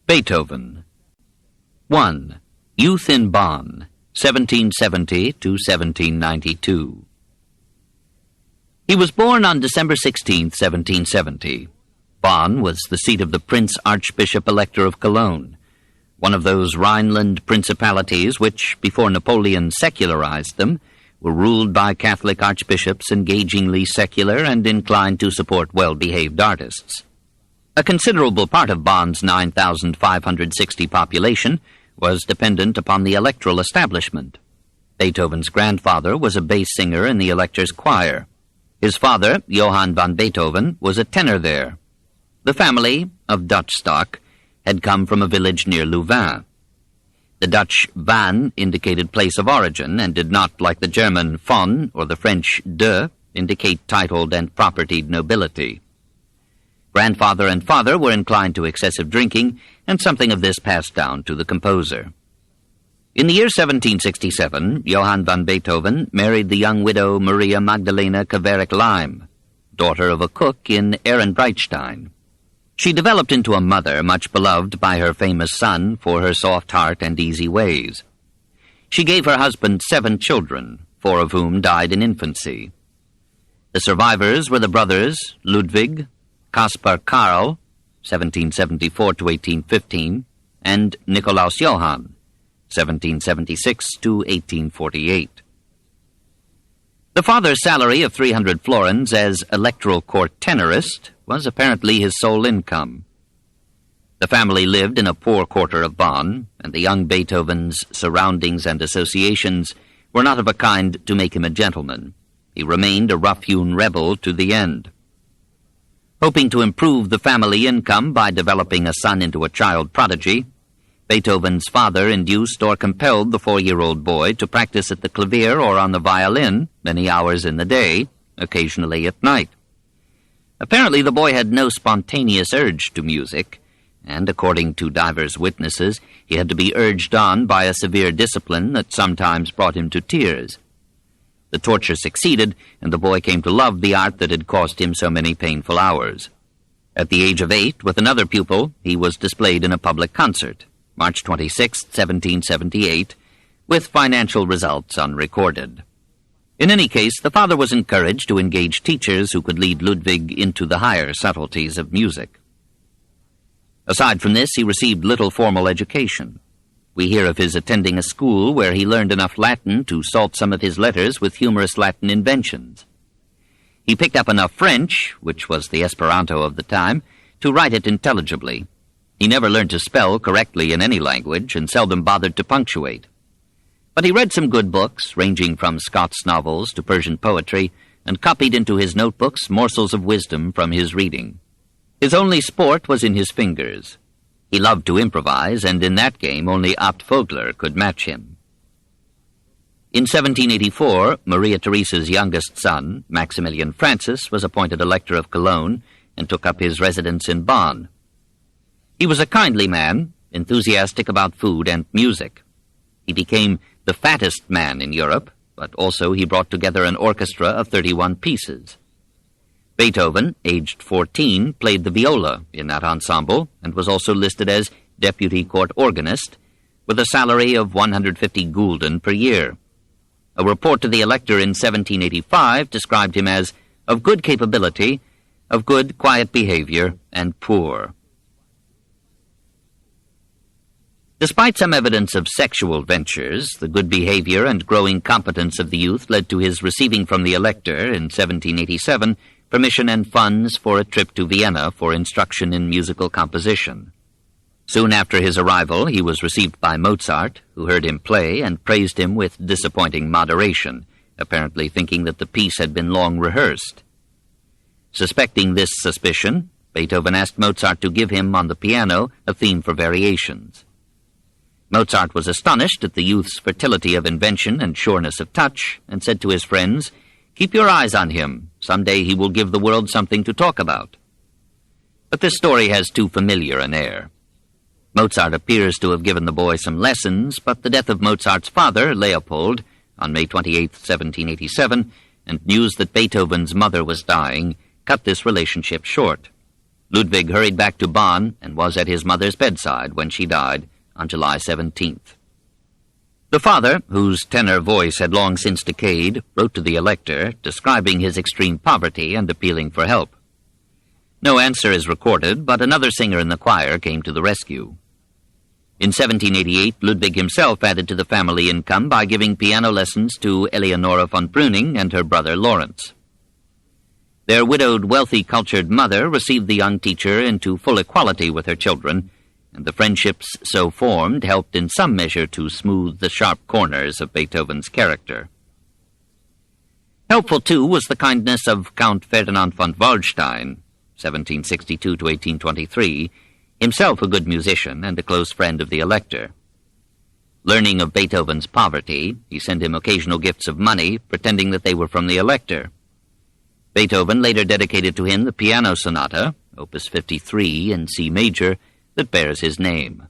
Beethoven. 1. Youth in Bonn, 1770 to 1792. He was born on December 16, 1770. Bonn was the seat of the Prince Archbishop Elector of Cologne, one of those Rhineland principalities which, before Napoleon secularized them, were ruled by Catholic archbishops engagingly secular and inclined to support well-behaved artists. A considerable part of Bonn's 9,560 population was dependent upon the electoral establishment. Beethoven's grandfather was a bass singer in the elector's choir. His father, Johann van Beethoven, was a tenor there. The family, of Dutch stock, had come from a village near Louvain. The Dutch van indicated place of origin and did not, like the German von or the French de, indicate titled and propertied nobility. Grandfather and father were inclined to excessive drinking, and something of this passed down to the composer. In the year 1767, Johann van Beethoven married the young widow Maria Magdalena Kverik-Leim, daughter of a cook in Ehrenbreitstein. She developed into a mother much beloved by her famous son for her soft heart and easy ways. She gave her husband 7 children, 4 of whom died in infancy. The survivors were the brothers Ludwig, Caspar Karl, 1774 to 1815, and Nikolaus Johann, 1776 to 1848. The father's salary of 300 florins as electoral court tenorist was apparently his sole income. The family lived in a poor quarter of Bonn, and the young Beethoven's surroundings and associations were not of a kind to make him a gentleman. He remained a rough-hewn rebel to the end. Hoping to improve the family income by developing a son into a child prodigy, Beethoven's father induced or compelled the 4-year-old boy to practice at the clavier or on the violin many hours in the day, occasionally at night. Apparently the boy had no spontaneous urge to music, and according to divers witnesses, he had to be urged on by a severe discipline that sometimes brought him to tears. The torture succeeded, and the boy came to love the art that had cost him so many painful hours. At the age of 8, with another pupil, he was displayed in a public concert, March 26, 1778, with financial results unrecorded. In any case, the father was encouraged to engage teachers who could lead Ludwig into the higher subtleties of music. Aside from this, he received little formal education. We hear of his attending a school where he learned enough Latin to salt some of his letters with humorous Latin inventions. He picked up enough French, which was the Esperanto of the time, to write it intelligibly. He never learned to spell correctly in any language and seldom bothered to punctuate. But he read some good books, ranging from Scott's novels to Persian poetry, and copied into his notebooks morsels of wisdom from his reading. His only sport was in his fingers. He loved to improvise, and in that game only Abt Vogler could match him. In 1784, Maria Theresa's youngest son, Maximilian Francis, was appointed Elector of Cologne and took up his residence in Bonn. He was a kindly man, enthusiastic about food and music. He became the fattest man in Europe, but also he brought together an orchestra of 31 pieces. Beethoven, aged 14, played the viola in that ensemble and was also listed as deputy court organist with a salary of 150 gulden per year. A report to the elector in 1785 described him as of good capability, of good quiet behavior, and poor. Despite some evidence of sexual ventures, the good behavior and growing competence of the youth led to his receiving from the elector in 1787 permission and funds for a trip to Vienna for instruction in musical composition. Soon after his arrival, he was received by Mozart, who heard him play and praised him with disappointing moderation, apparently thinking that the piece had been long rehearsed. Suspecting this suspicion, Beethoven asked Mozart to give him on the piano a theme for variations. Mozart was astonished at the youth's fertility of invention and sureness of touch, and said to his friends, "Keep your eyes on him. Some day he will give the world something to talk about." But this story has too familiar an air. Mozart appears to have given the boy some lessons, but the death of Mozart's father, Leopold, on May 28, 1787, and news that Beethoven's mother was dying, cut this relationship short. Ludwig hurried back to Bonn and was at his mother's bedside when she died on July 17th. The father, whose tenor voice had long since decayed, wrote to the Elector, describing his extreme poverty and appealing for help. No answer is recorded, but another singer in the choir came to the rescue. In 1788, Ludwig himself added to the family income by giving piano lessons to Eleonora von Brüning and her brother Lawrence. Their widowed, wealthy, cultured mother received the young teacher into full equality with her children, and the friendships so formed helped in some measure to smooth the sharp corners of Beethoven's character. Helpful, too, was the kindness of Count Ferdinand von Waldstein, 1762 to 1823, himself a good musician and a close friend of the Elector. Learning of Beethoven's poverty, he sent him occasional gifts of money, pretending that they were from the Elector. Beethoven later dedicated to him the piano sonata, Opus 53 in C major, that bears his name.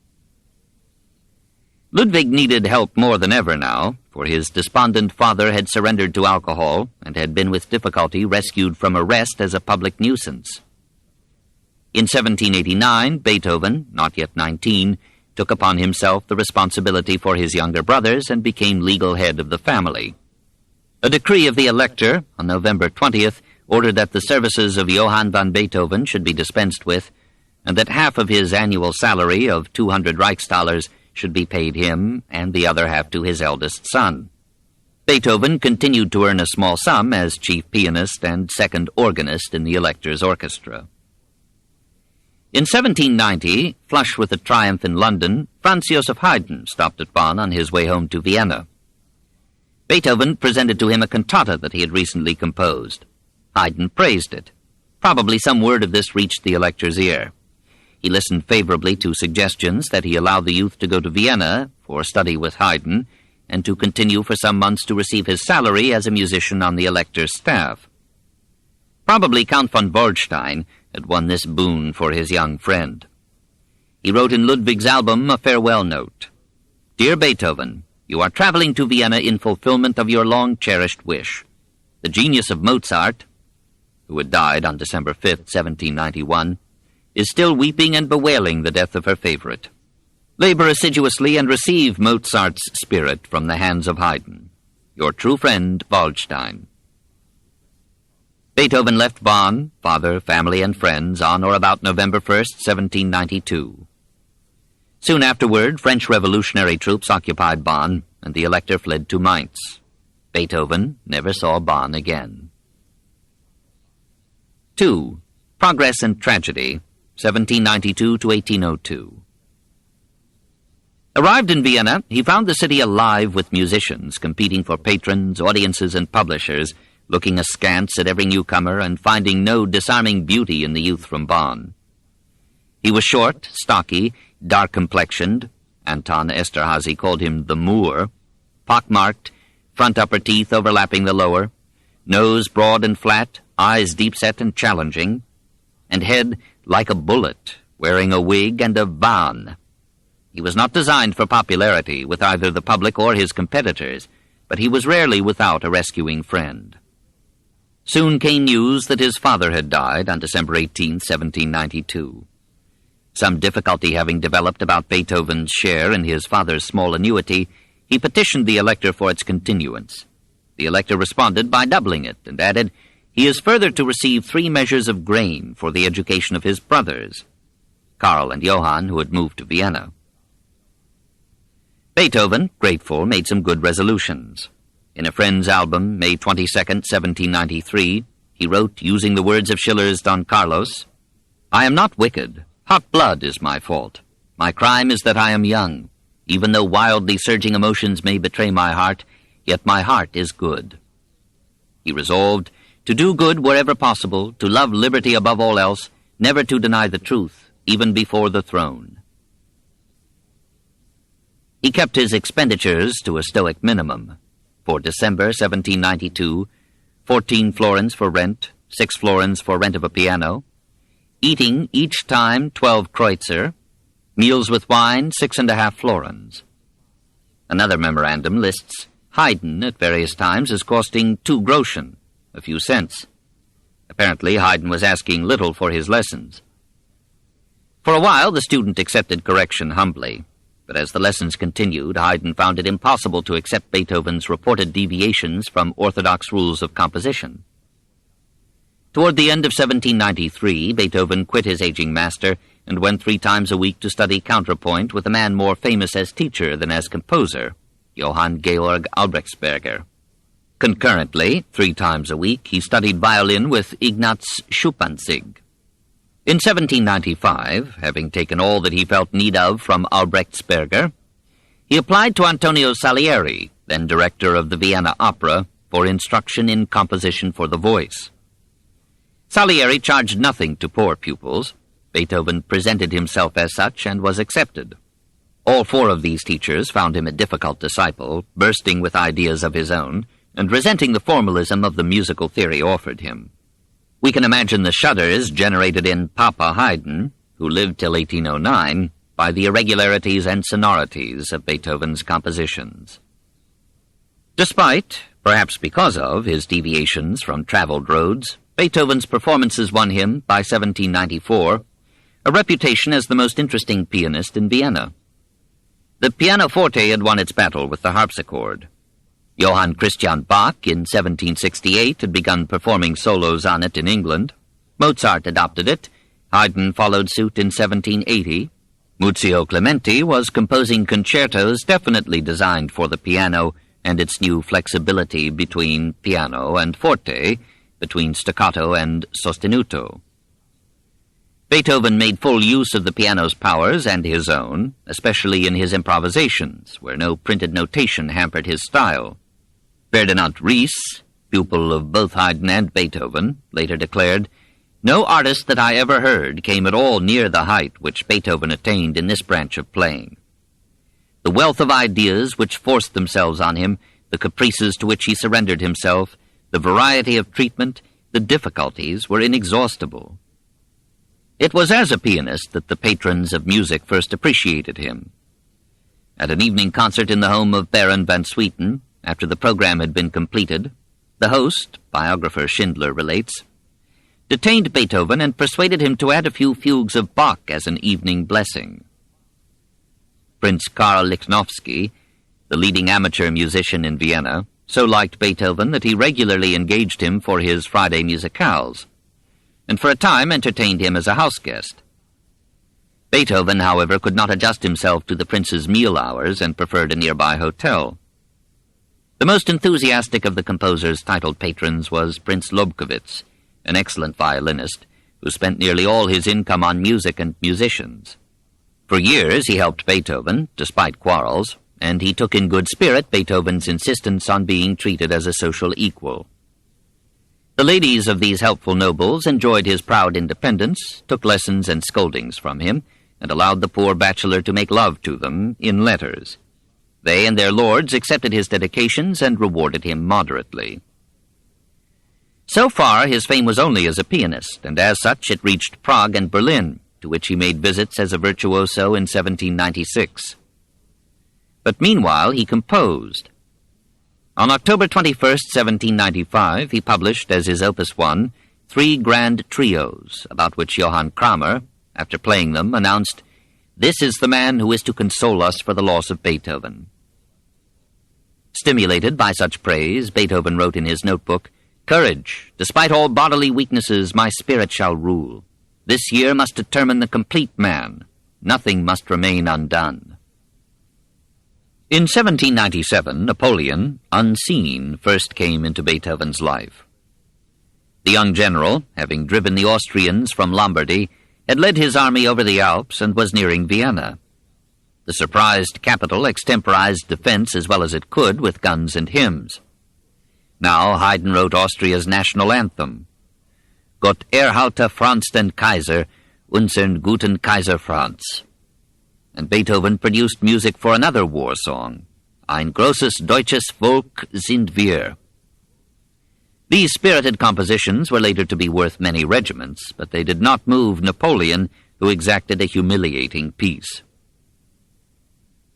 Ludwig needed help more than ever now, for his despondent father had surrendered to alcohol and had been with difficulty rescued from arrest as a public nuisance. In 1789, Beethoven, not yet 19, took upon himself the responsibility for his younger brothers and became legal head of the family. A decree of the Elector, on November 20th, ordered that the services of Johann van Beethoven should be dispensed with, and that half of his annual salary of 200 Reichsdaler should be paid him and the other half to his eldest son. Beethoven continued to earn a small sum as chief pianist and second organist in the Elector's orchestra. In 1790, flush with a triumph in London, Franz Joseph Haydn stopped at Bonn on his way home to Vienna. Beethoven presented to him a cantata that he had recently composed. Haydn praised it. Probably some word of this reached the Elector's ear. He listened favorably to suggestions that he allow the youth to go to Vienna for study with Haydn and to continue for some months to receive his salary as a musician on the Elector's staff. Probably Count von Waldstein had won this boon for his young friend. He wrote in Ludwig's album a farewell note. "Dear Beethoven, you are traveling to Vienna in fulfillment of your long-cherished wish. The genius of Mozart," who had died on December 5th, 1791, "is still weeping and bewailing the death of her favorite. Labor assiduously and receive Mozart's spirit from the hands of Haydn. Your true friend, Waldstein." Beethoven left Bonn, father, family, and friends, on or about November 1st, 1792. Soon afterward, French revolutionary troops occupied Bonn, and the Elector fled to Mainz. Beethoven never saw Bonn again. 2. Progress and Tragedy, 1792 to 1802. Arrived in Vienna, he found the city alive with musicians competing for patrons, audiences, and publishers, looking askance at every newcomer and finding no disarming beauty in the youth from Bonn. He was short, stocky, dark-complexioned, Anton Esterhazy called him the Moor, pockmarked, front upper teeth overlapping the lower, nose broad and flat, eyes deep-set and challenging, and head like a bullet, wearing a wig and a van. He was not designed for popularity with either the public or his competitors, but he was rarely without a rescuing friend. Soon came news that his father had died on December 18, 1792. Some difficulty having developed about Beethoven's share in his father's small annuity, he petitioned the Elector for its continuance. The Elector responded by doubling it, and added, "He is further to receive 3 measures of grain for the education of his brothers," Karl and Johann, who had moved to Vienna. Beethoven, grateful, made some good resolutions. In a friend's album, May 22, 1793, he wrote, using the words of Schiller's Don Carlos, "I am not wicked. Hot blood is my fault. My crime is that I am young. Even though wildly surging emotions may betray my heart, yet my heart is good." He resolved to do good wherever possible, to love liberty above all else, never to deny the truth, even before the throne. He kept his expenditures to a stoic minimum. For December 1792, 14 florins for rent, 6 florins for rent of a piano, eating each time 12 kreutzer, meals with wine 6.5 florins. Another memorandum lists Haydn at various times as costing 2 groschen, a few cents. Apparently Haydn was asking little for his lessons. For a while, the student accepted correction humbly, but as the lessons continued, Haydn found it impossible to accept Beethoven's reported deviations from orthodox rules of composition. Toward the end of 1793, Beethoven quit his aging master and went 3 times a week to study counterpoint with a man more famous as teacher than as composer, Johann Georg Albrechtsberger. Concurrently, 3 times a week, he studied violin with Ignaz Schuppanzig. In 1795, having taken all that he felt need of from Albrechtsberger, he applied to Antonio Salieri, then director of the Vienna Opera, for instruction in composition for the voice. Salieri charged nothing to poor pupils. Beethoven presented himself as such and was accepted. All 4 of these teachers found him a difficult disciple, bursting with ideas of his own, and resenting the formalism of the musical theory offered him. We can imagine the shudders generated in Papa Haydn, who lived till 1809, by the irregularities and sonorities of Beethoven's compositions. Despite, perhaps because of, his deviations from traveled roads, Beethoven's performances won him, by 1794, a reputation as the most interesting pianist in Vienna. The pianoforte had won its battle with the harpsichord. Johann Christian Bach in 1768 had begun performing solos on it in England. Mozart adopted it. Haydn followed suit in 1780. Muzio Clementi was composing concertos definitely designed for the piano and its new flexibility between piano and forte, between staccato and sostenuto. Beethoven made full use of the piano's powers and his own, especially in his improvisations, where no printed notation hampered his style. Ferdinand Ries, pupil of both Haydn and Beethoven, later declared, "No artist that I ever heard came at all near the height which Beethoven attained in this branch of playing. The wealth of ideas which forced themselves on him, the caprices to which he surrendered himself, the variety of treatment, the difficulties were inexhaustible." It was as a pianist that the patrons of music first appreciated him. At an evening concert in the home of Baron van Swieten, after the program had been completed, the host, biographer Schindler relates, detained Beethoven and persuaded him to add a few fugues of Bach as an evening blessing. Prince Karl Lichnowsky, the leading amateur musician in Vienna, so liked Beethoven that he regularly engaged him for his Friday musicales, and for a time entertained him as a house guest. Beethoven, however, could not adjust himself to the prince's meal hours and preferred a nearby hotel. The most enthusiastic of the composer's titled patrons was Prince Lobkowitz, an excellent violinist, who spent nearly all his income on music and musicians. For years he helped Beethoven, despite quarrels, and he took in good spirit Beethoven's insistence on being treated as a social equal. The ladies of these helpful nobles enjoyed his proud independence, took lessons and scoldings from him, and allowed the poor bachelor to make love to them in letters. They and their lords accepted his dedications and rewarded him moderately. So far, his fame was only as a pianist, and as such it reached Prague and Berlin, to which he made visits as a virtuoso in 1796. But meanwhile he composed. On October 21st, 1795, he published, as his Opus 1, 3 grand trios, about which Johann Kramer, after playing them, announced, "This is the man who is to console us for the loss of Beethoven." Stimulated by such praise, Beethoven wrote in his notebook, "Courage! Despite all bodily weaknesses, my spirit shall rule. This year must determine the complete man. Nothing must remain undone." In 1797, Napoleon, unseen, first came into Beethoven's life. The young general, having driven the Austrians from Lombardy, had led his army over the Alps and was nearing Vienna. The surprised capital extemporized defense as well as it could with guns and hymns. Now Haydn wrote Austria's national anthem, "Gott erhalte Franz den Kaiser, unsern guten Kaiser Franz." And Beethoven produced music for another war song, "Ein großes deutsches Volk sind wir." These spirited compositions were later to be worth many regiments, but they did not move Napoleon, who exacted a humiliating peace.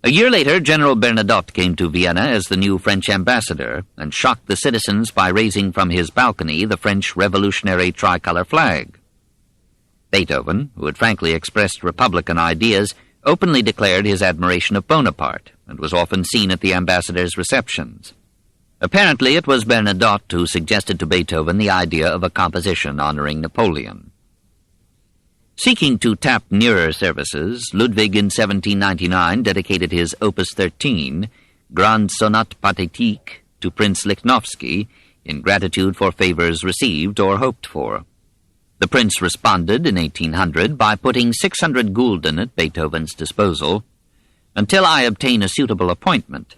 A year later, General Bernadotte came to Vienna as the new French ambassador and shocked the citizens by raising from his balcony the French revolutionary tricolor flag. Beethoven, who had frankly expressed Republican ideas, openly declared his admiration of Bonaparte and was often seen at the ambassador's receptions. Apparently it was Bernadotte who suggested to Beethoven the idea of a composition honoring Napoleon. Seeking to tap nearer services, Ludwig in 1799 dedicated his Opus 13, Grande Sonate Pathétique, to Prince Lichnowsky in gratitude for favors received or hoped for. The prince responded in 1800 by putting 600 gulden at Beethoven's disposal, "until I obtain a suitable appointment."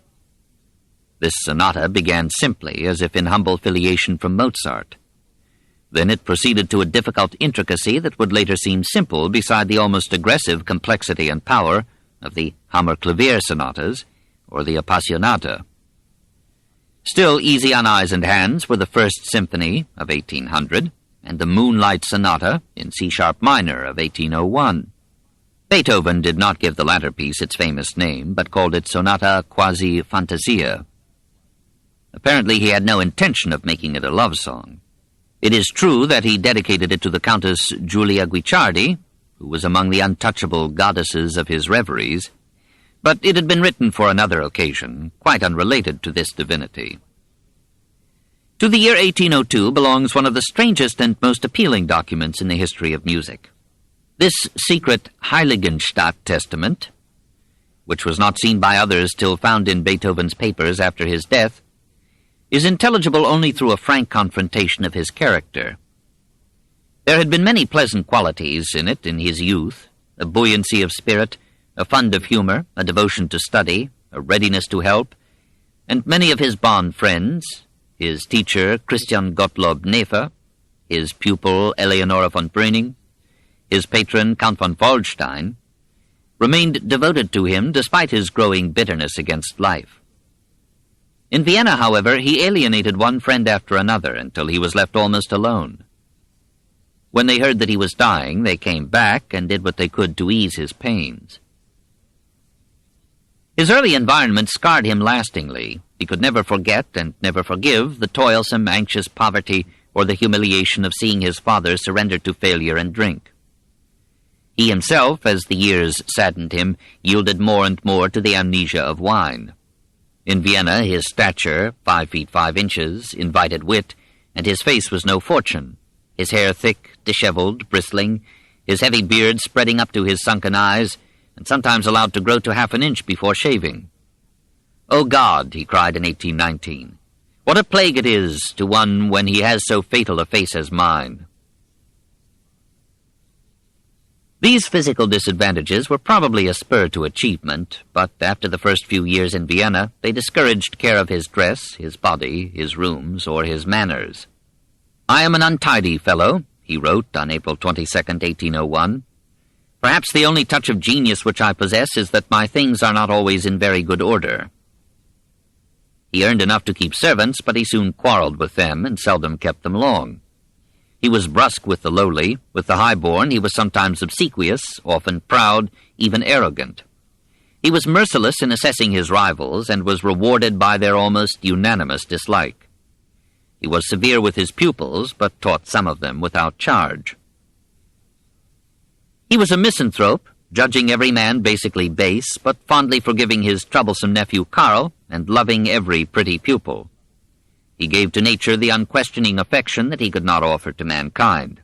This sonata began simply, as if in humble filiation from Mozart. Then it proceeded to a difficult intricacy that would later seem simple beside the almost aggressive complexity and power of the Hammerklavier sonatas or the Appassionata. Still easy on eyes and hands were the First Symphony of 1800 and the Moonlight Sonata in C-sharp minor of 1801. Beethoven did not give the latter piece its famous name, but called it Sonata Quasi Fantasia. Apparently he had no intention of making it a love song. It is true that he dedicated it to the Countess Giulia Guicciardi, who was among the untouchable goddesses of his reveries, but it had been written for another occasion, quite unrelated to this divinity. To the year 1802 belongs one of the strangest and most appealing documents in the history of music. This secret Heiligenstadt Testament, which was not seen by others till found in Beethoven's papers after his death, is intelligible only through a frank confrontation of his character. There had been many pleasant qualities in it in his youth, a buoyancy of spirit, a fund of humor, a devotion to study, a readiness to help, and many of his bond friends, his teacher Christian Gottlob Nefer, his pupil Eleonora von Breuning, his patron Count von Waldstein, remained devoted to him despite his growing bitterness against life. In Vienna, however, he alienated one friend after another until he was left almost alone. When they heard that he was dying, they came back and did what they could to ease his pains. His early environment scarred him lastingly. He could never forget and never forgive the toilsome, anxious poverty or the humiliation of seeing his father surrender to failure and drink. He himself, as the years saddened him, yielded more and more to the amnesia of wine. In Vienna, his stature, 5 feet 5 inches, invited wit, and his face was no fortune, his hair thick, disheveled, bristling, his heavy beard spreading up to his sunken eyes, and sometimes allowed to grow to half an inch before shaving. "O God," he cried in 1819, "what a plague it is to one when he has so fatal a face as mine." These physical disadvantages were probably a spur to achievement, but after the first few years in Vienna, they discouraged care of his dress, his body, his rooms, or his manners. "I am an untidy fellow," he wrote on April 22, 1801. "Perhaps the only touch of genius which I possess is that my things are not always in very good order." He earned enough to keep servants, but he soon quarreled with them and seldom kept them long. He was brusque with the lowly. With the high-born he was sometimes obsequious, often proud, even arrogant. He was merciless in assessing his rivals and was rewarded by their almost unanimous dislike. He was severe with his pupils, but taught some of them without charge. He was a misanthrope, judging every man basically base, but fondly forgiving his troublesome nephew Karl and loving every pretty pupil. He gave to nature the unquestioning affection that he could not offer to mankind.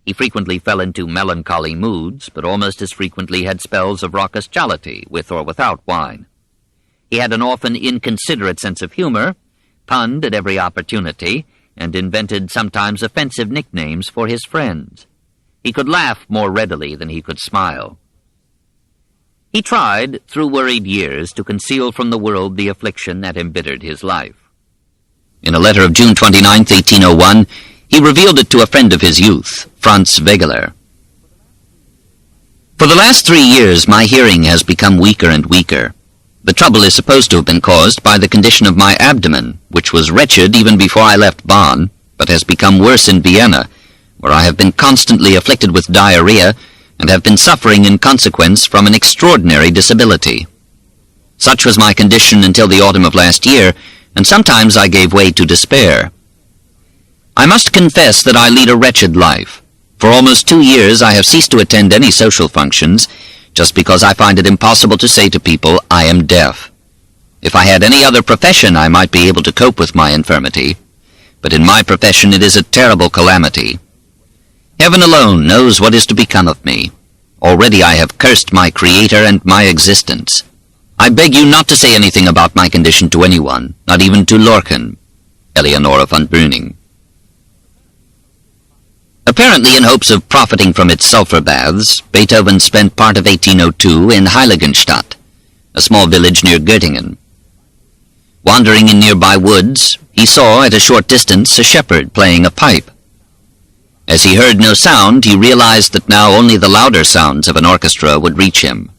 He frequently fell into melancholy moods, but almost as frequently had spells of raucous jollity, with or without wine. He had an often inconsiderate sense of humor, punned at every opportunity, and invented sometimes offensive nicknames for his friends. He could laugh more readily than he could smile. He tried, through worried years, to conceal from the world the affliction that embittered his life. In a letter of June 29, 1801, he revealed it to a friend of his youth, Franz Wegeler. "For the last 3 years my hearing has become weaker and weaker. The trouble is supposed to have been caused by the condition of my abdomen, which was wretched even before I left Bonn, but has become worse in Vienna, where I have been constantly afflicted with diarrhea and have been suffering in consequence from an extraordinary disability. Such was my condition until the autumn of last year, and sometimes I gave way to despair. I must confess that I lead a wretched life, For almost 2 years I have ceased to attend any social functions, just because I find it impossible to say to people, I am deaf. If I had any other profession, I might be able to cope with my infirmity, but in my profession it is a terrible calamity. Heaven alone knows what is to become of me. Already I have cursed my Creator and my existence. I beg you not to say anything about my condition to anyone, not even to Lorcan. Eleonora von Brüning. Apparently in hopes of profiting from its sulfur baths, Beethoven spent part of 1802 in Heiligenstadt, a small village near Göttingen. Wandering in nearby woods, he saw at a short distance a shepherd playing a pipe. As he heard no sound, he realized that now only the louder sounds of an orchestra would reach him.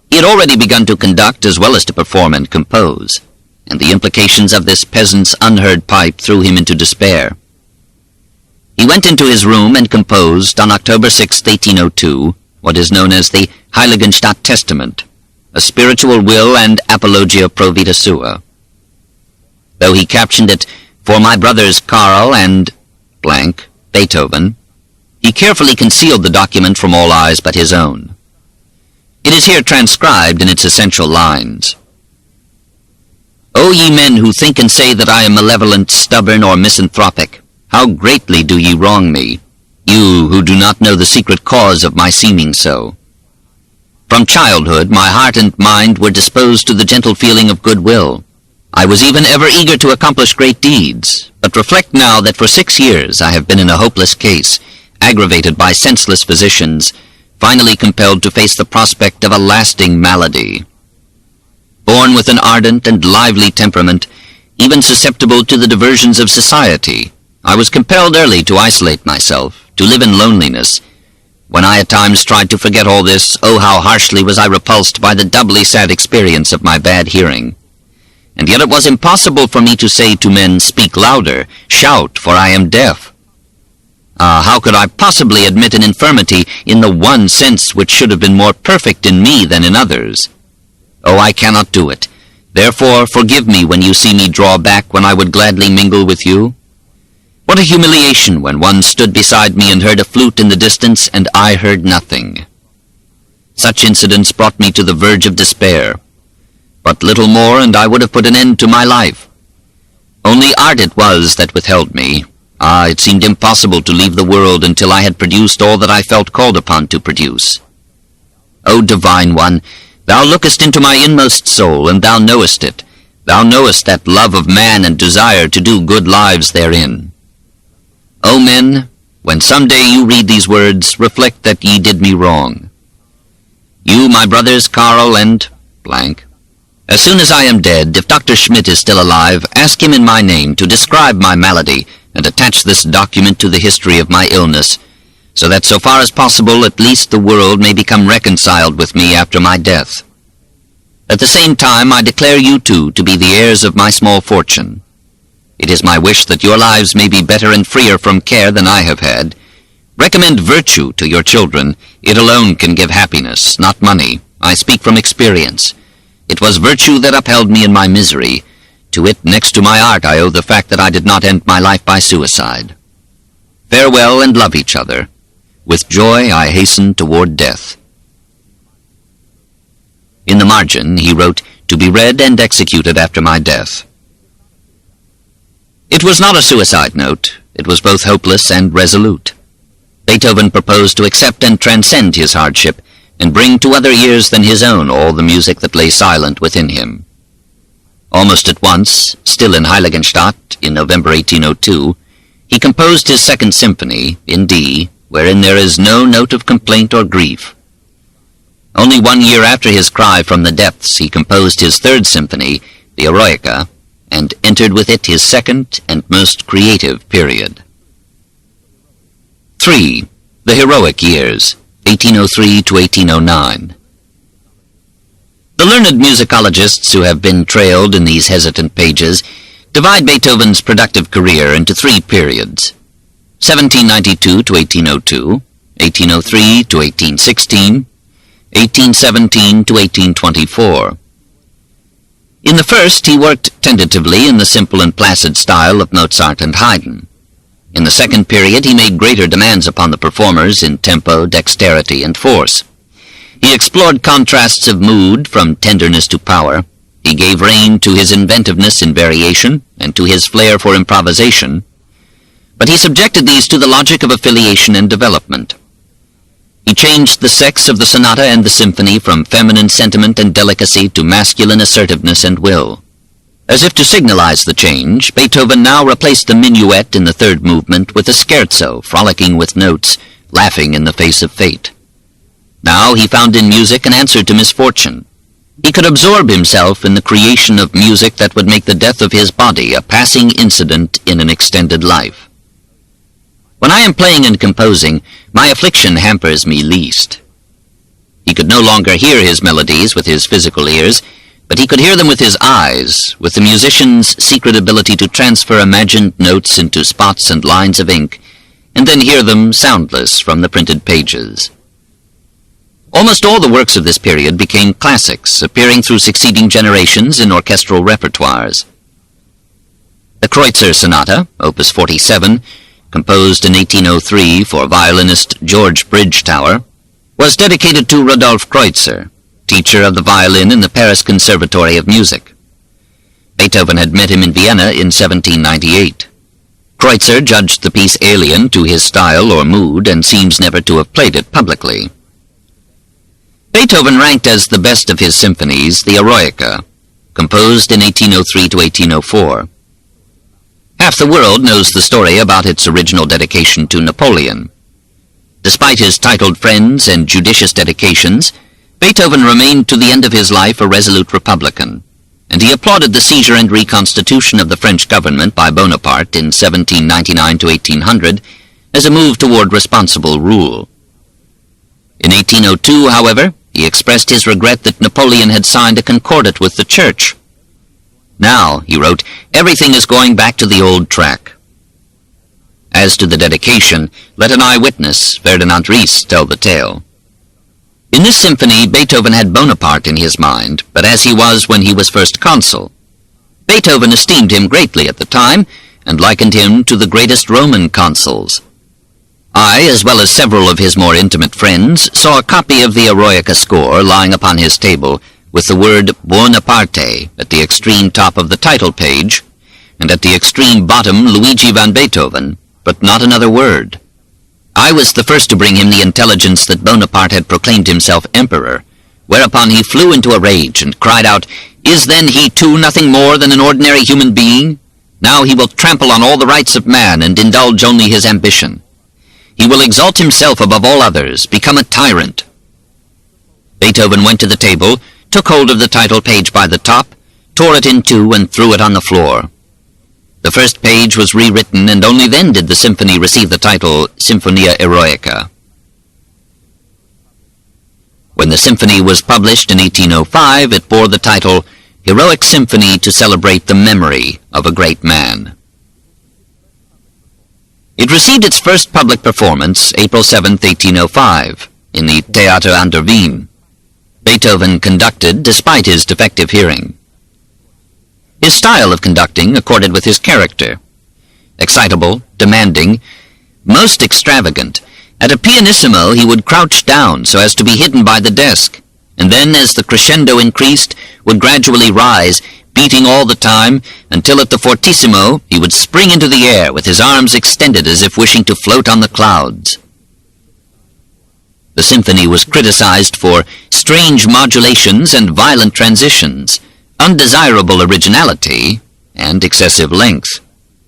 He had already begun to conduct as well as to perform and compose, and the implications of this peasant's unheard pipe threw him into despair. He went into his room and composed, on October 6, 1802, what is known as the Heiligenstadt Testament, a spiritual will and apologia pro vita sua. Though he captioned it, For My Brothers Karl and blank, Beethoven, he carefully concealed the document from all eyes but his own. It is here transcribed in its essential lines. O ye men who think and say that I am malevolent, stubborn, or misanthropic, how greatly do ye wrong me, you who do not know the secret cause of my seeming so. From childhood my heart and mind were disposed to the gentle feeling of goodwill. I was even ever eager to accomplish great deeds, but reflect now that for 6 years I have been in a hopeless case, aggravated by senseless physicians, finally compelled to face the prospect of a lasting malady. Born with an ardent and lively temperament, even susceptible to the diversions of society, I was compelled early to isolate myself, to live in loneliness. When I at times tried to forget all this, oh, how harshly was I repulsed by the doubly sad experience of my bad hearing. And yet it was impossible for me to say to men, speak louder, shout, for I am deaf. Ah, how could I possibly admit an infirmity in the one sense which should have been more perfect in me than in others? Oh, I cannot do it. Therefore, forgive me when you see me draw back when I would gladly mingle with you. What a humiliation when one stood beside me and heard a flute in the distance, and I heard nothing. Such incidents brought me to the verge of despair. But little more, and I would have put an end to my life. Only art it was that withheld me. Ah, it seemed impossible to leave the world until I had produced all that I felt called upon to produce. O Divine One, Thou lookest into my inmost soul, and Thou knowest it. Thou knowest that love of man and desire to do good lives therein. O men, when some day you read these words, reflect that ye did me wrong. You, my brothers Karl and blank. As soon as I am dead, if Dr. Schmidt is still alive, ask him in my name to describe my malady and attach this document to the history of my illness, so that so far as possible at least the world may become reconciled with me after my death. At the same time I declare you two to be the heirs of my small fortune. It is my wish that your lives may be better and freer from care than I have had. Recommend virtue to your children. It alone can give happiness, not money. I speak from experience. It was virtue that upheld me in my misery. To it, next to my art, I owe the fact that I did not end my life by suicide. Farewell and love each other. With joy I hasten toward death. In the margin he wrote, to be read and executed after my death. It was not a suicide note. It was both hopeless and resolute. Beethoven proposed to accept and transcend his hardship, and bring to other ears than his own all the music that lay silent within him. Almost at once, still in Heiligenstadt, in November 1802, he composed his Second Symphony, in D, wherein there is no note of complaint or grief. Only 1 year after his cry from the depths, he composed his Third Symphony, the Eroica, and entered with it his second and most creative period. 3. The Heroic Years, 1803 to 1809. The learned musicologists who have been trailed in these hesitant pages divide Beethoven's productive career into 3 periods: 1792 to 1802, 1803 to 1816, 1817 to 1824. In the first, he worked tentatively in the simple and placid style of Mozart and Haydn. In the second period, he made greater demands upon the performers in tempo, dexterity, and force. He explored contrasts of mood from tenderness to power. He gave rein to his inventiveness in variation and to his flair for improvisation, but he subjected these to the logic of affiliation and development. He changed the sex of the sonata and the symphony from feminine sentiment and delicacy to masculine assertiveness and will. As if to signalize the change, Beethoven now replaced the minuet in the third movement with a scherzo, frolicking with notes, laughing in the face of fate. Now he found in music an answer to misfortune. He could absorb himself in the creation of music that would make the death of his body a passing incident in an extended life. When I am playing and composing, my affliction hampers me least. He could no longer hear his melodies with his physical ears, but he could hear them with his eyes, with the musician's secret ability to transfer imagined notes into spots and lines of ink, and then hear them soundless from the printed pages. Almost all the works of this period became classics, appearing through succeeding generations in orchestral repertoires. The Kreutzer Sonata, Opus 47, composed in 1803 for violinist George Bridgetower, was dedicated to Rudolf Kreutzer, teacher of the violin in the Paris Conservatory of Music. Beethoven had met him in Vienna in 1798. Kreutzer judged the piece alien to his style or mood and seems never to have played it publicly. Beethoven ranked as the best of his symphonies the Eroica, composed in 1803 to 1804. Half the world knows the story about its original dedication to Napoleon. Despite his titled friends and judicious dedications, Beethoven remained to the end of his life a resolute Republican, and he applauded the seizure and reconstitution of the French government by Bonaparte in 1799 to 1800 as a move toward responsible rule. In 1802, however, he expressed his regret that Napoleon had signed a concordat with the Church. Now, he wrote, everything is going back to the old track. As to the dedication, let an eyewitness, Ferdinand Ries, tell the tale. In this symphony, Beethoven had Bonaparte in his mind, but as he was when he was first consul. Beethoven esteemed him greatly at the time, and likened him to the greatest Roman consuls. I, as well as several of his more intimate friends, saw a copy of the Eroica score lying upon his table, with the word Buonaparte at the extreme top of the title page, and at the extreme bottom Luigi van Beethoven, but not another word. I was the first to bring him the intelligence that Bonaparte had proclaimed himself emperor, whereupon he flew into a rage and cried out, "Is then he too nothing more than an ordinary human being? Now he will trample on all the rights of man and indulge only his ambition. He will exalt himself above all others, become a tyrant." Beethoven went to the table, took hold of the title page by the top, tore it in two, and threw it on the floor. The first page was rewritten, and only then did the symphony receive the title Sinfonia Eroica. When the symphony was published in 1805, it bore the title Heroic Symphony to Celebrate the Memory of a Great Man. It received its first public performance April 7, 1805, in the Theater an der Wien. Beethoven conducted despite his defective hearing. His style of conducting accorded with his character. Excitable, demanding, most extravagant. At a pianissimo he would crouch down so as to be hidden by the desk, and then as the crescendo increased, would gradually rise, beating all the time, until at the fortissimo he would spring into the air with his arms extended as if wishing to float on the clouds. The symphony was criticized for strange modulations and violent transitions, undesirable originality, and excessive length.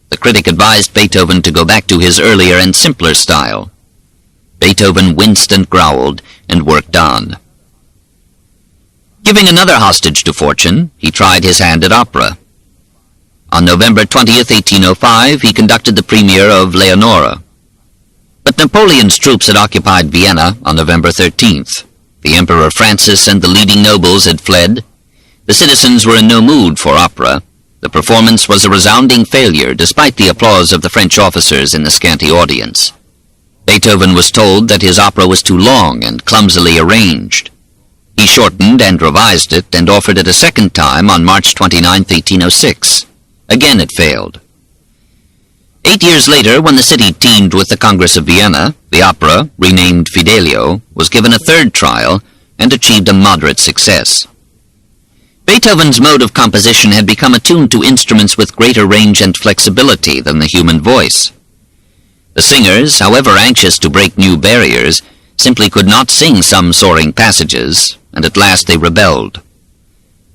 The critic advised Beethoven to go back to his earlier and simpler style. Beethoven winced and growled and worked on. Giving another hostage to fortune, he tried his hand at opera. On November 20th, 1805, he conducted the premiere of Leonora. But Napoleon's troops had occupied Vienna on November 13th. The Emperor Francis and the leading nobles had fled. The citizens were in no mood for opera. The performance was a resounding failure, despite the applause of the French officers in the scanty audience. Beethoven was told that his opera was too long and clumsily arranged. He shortened and revised it and offered it a second time on March 29, 1806. Again it failed. 8 years later, when the city teemed with the Congress of Vienna, the opera, renamed Fidelio, was given a third trial and achieved a moderate success. Beethoven's mode of composition had become attuned to instruments with greater range and flexibility than the human voice. The singers, however anxious to break new barriers, simply could not sing some soaring passages, and at last they rebelled.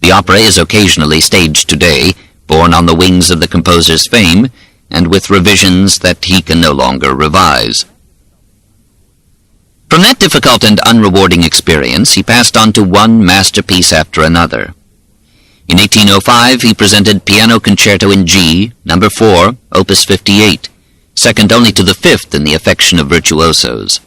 The opera is occasionally staged today, borne on the wings of the composer's fame, and with revisions that he can no longer revise. From that difficult and unrewarding experience, he passed on to one masterpiece after another. In 1805, he presented Piano Concerto in G, No. 4, Opus 58, second only to the fifth in the affection of virtuosos.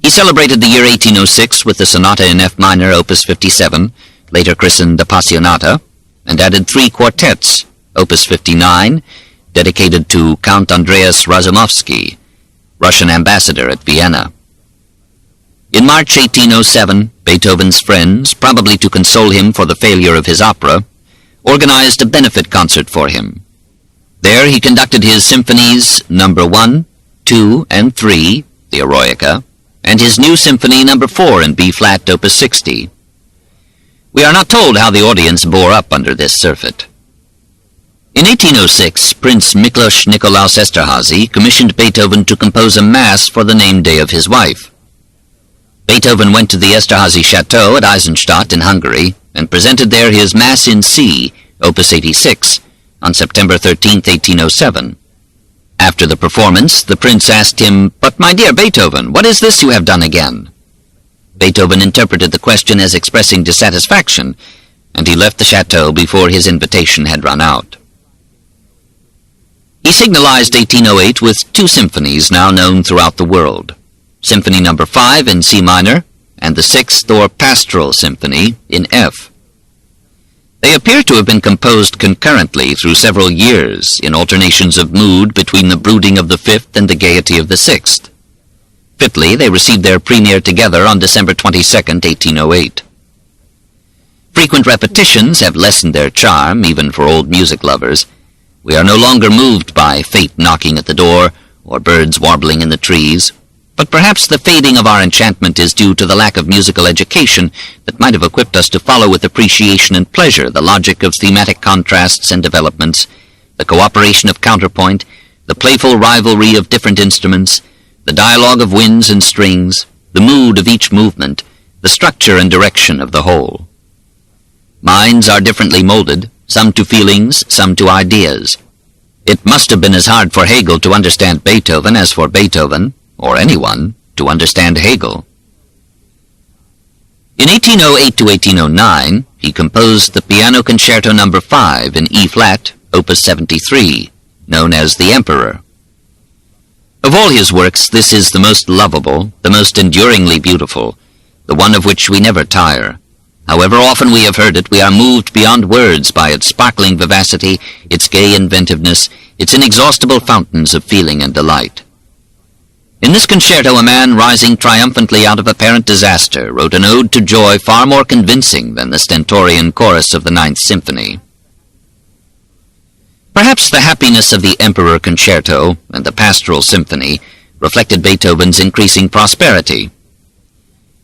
He celebrated the year 1806 with the Sonata in F minor, Opus 57, later christened Appassionata, and added 3 quartets, Opus 59, dedicated to Count Andreas Razumovsky, Russian ambassador at Vienna. In March 1807, Beethoven's friends, probably to console him for the failure of his opera, organized a benefit concert for him. There he conducted his symphonies No. 1, 2, and 3, the Eroica, and his new symphony No. 4 in B-flat, Opus 60. We are not told how the audience bore up under this surfeit. In 1806, Prince Miklos Nikolaus Esterházy commissioned Beethoven to compose a mass for the name day of his wife. Beethoven went to the Esterházy Chateau at Eisenstadt in Hungary and presented there his Mass in C, Opus 86, on September 13, 1807. After the performance, the prince asked him, "But my dear Beethoven, what is this you have done again?" Beethoven interpreted the question as expressing dissatisfaction, and he left the chateau before his invitation had run out. He signalized 1808 with 2 symphonies now known throughout the world, Symphony No. 5 in C minor, and the 6th or Pastoral Symphony in F. They appear to have been composed concurrently through several years in alternations of mood between the brooding of the 5th and the gaiety of the 6th. Fitly, they received their premiere together on December 22, 1808. Frequent repetitions have lessened their charm, even for old music lovers. We are no longer moved by fate knocking at the door or birds warbling in the trees, but perhaps the fading of our enchantment is due to the lack of musical education that might have equipped us to follow with appreciation and pleasure the logic of thematic contrasts and developments, the cooperation of counterpoint, the playful rivalry of different instruments, the dialogue of winds and strings, the mood of each movement, the structure and direction of the whole. Minds are differently molded, some to feelings, some to ideas. It must have been as hard for Hegel to understand Beethoven as for Beethoven, or anyone, to understand Hegel. In 1808 to 1809, he composed the Piano Concerto No. 5 in E-flat, Opus 73, known as The Emperor. Of all his works, this is the most lovable, the most enduringly beautiful, the one of which we never tire. However often we have heard it, we are moved beyond words by its sparkling vivacity, its gay inventiveness, its inexhaustible fountains of feeling and delight. In this concerto, a man rising triumphantly out of apparent disaster wrote an ode to joy far more convincing than the stentorian chorus of the Ninth Symphony. Perhaps the happiness of the Emperor Concerto and the Pastoral Symphony reflected Beethoven's increasing prosperity.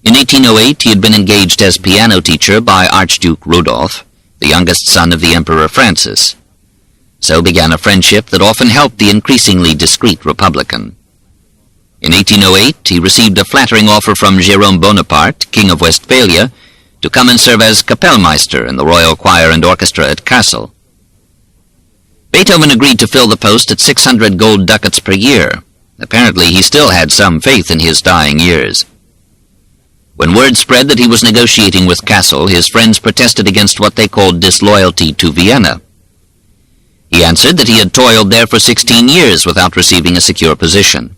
In 1808, he had been engaged as piano teacher by Archduke Rudolph, the youngest son of the Emperor Francis. So began a friendship that often helped the increasingly discreet Republican. In 1808, he received a flattering offer from Jérôme Bonaparte, King of Westphalia, to come and serve as Kapellmeister in the royal choir and orchestra at Kassel. Beethoven agreed to fill the post at 600 gold ducats per year. Apparently, he still had some faith in his dying years. When word spread that he was negotiating with Kassel, his friends protested against what they called disloyalty to Vienna. He answered that he had toiled there for 16 years without receiving a secure position.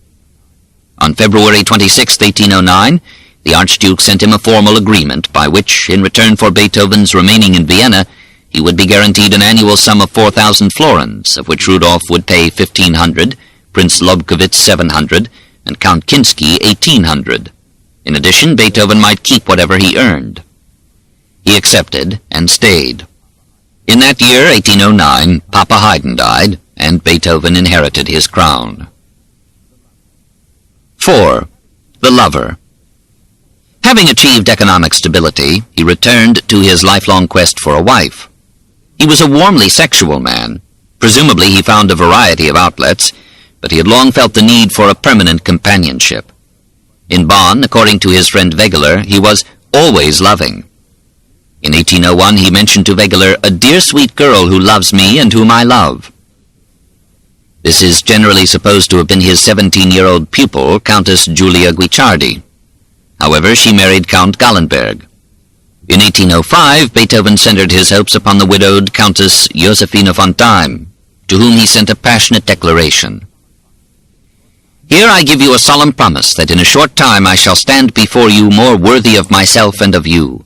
On February 26, 1809, the Archduke sent him a formal agreement by which, in return for Beethoven's remaining in Vienna, he would be guaranteed an annual sum of 4,000 florins, of which Rudolph would pay 1,500, Prince Lobkowitz 700, and Count Kinsky 1,800. In addition, Beethoven might keep whatever he earned. He accepted and stayed. In that year, 1809, Papa Haydn died, and Beethoven inherited his crown. 4. The lover. Having achieved economic stability, he returned to his lifelong quest for a wife. He was a warmly sexual man. Presumably he found a variety of outlets, but he had long felt the need for a permanent companionship. In Bonn, according to his friend Wegeler, he was always loving. In 1801 he mentioned to Wegeler, "A dear sweet girl who loves me and whom I love." This is generally supposed to have been his 17-year-old pupil, Countess Julia Guicciardi. However, she married Count Gallenberg. In 1805, Beethoven centered his hopes upon the widowed Countess Josephine von Thym, to whom he sent a passionate declaration. "Here I give you a solemn promise that in a short time I shall stand before you more worthy of myself and of you.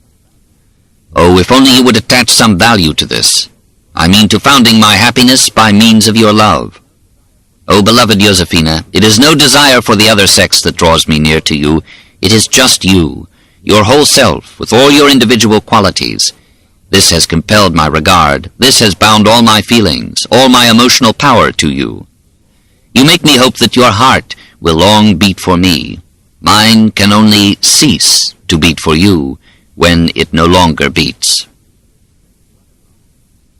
Oh, if only you would attach some value to this. I mean to founding my happiness by means of your love. Oh, beloved Josephina, it is no desire for the other sex that draws me near to you. It is just you, your whole self, with all your individual qualities. This has compelled my regard. This has bound all my feelings, all my emotional power to you. You make me hope that your heart will long beat for me. Mine can only cease to beat for you when it no longer beats."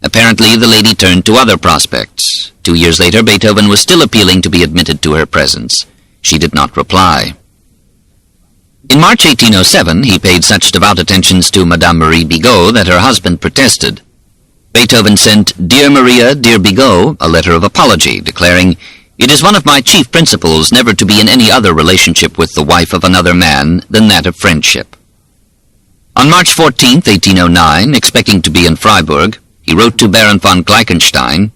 Apparently the lady turned to other prospects. 2 years later, Beethoven was still appealing to be admitted to her presence. She did not reply. In March 1807, he paid such devout attentions to Madame Marie Bigot that her husband protested. Beethoven sent "Dear Maria, dear Bigot," a letter of apology, declaring, "It is one of my chief principles never to be in any other relationship with the wife of another man than that of friendship." On March 14, 1809, expecting to be in Freiburg, he wrote to Baron von Gleichenstein,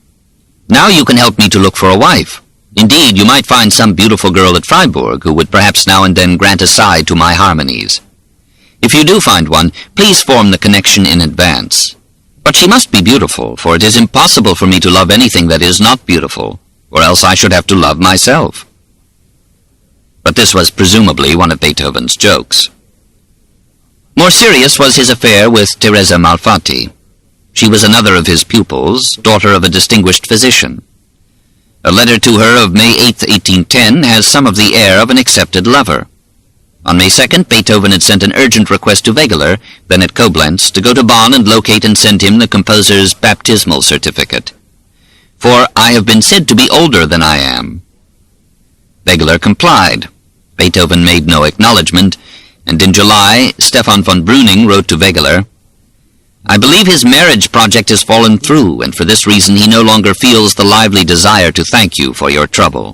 "Now you can help me to look for a wife. Indeed, you might find some beautiful girl at Freiburg who would perhaps now and then grant a side to my harmonies. If you do find one, please form the connection in advance. But she must be beautiful, for it is impossible for me to love anything that is not beautiful, or else I should have to love myself." But this was presumably one of Beethoven's jokes. More serious was his affair with Teresa Malfatti. She was another of his pupils, daughter of a distinguished physician. A letter to her of May 8, 1810, has some of the air of an accepted lover. On May 2nd, Beethoven had sent an urgent request to Wegeler, then at Koblenz, to go to Bonn and locate and send him the composer's baptismal certificate. "For I have been said to be older than I am." Wegeler complied. Beethoven made no acknowledgment, and in July, Stefan von Breuning wrote to Wegeler, "I believe his marriage project has fallen through, and for this reason he no longer feels the lively desire to thank you for your trouble."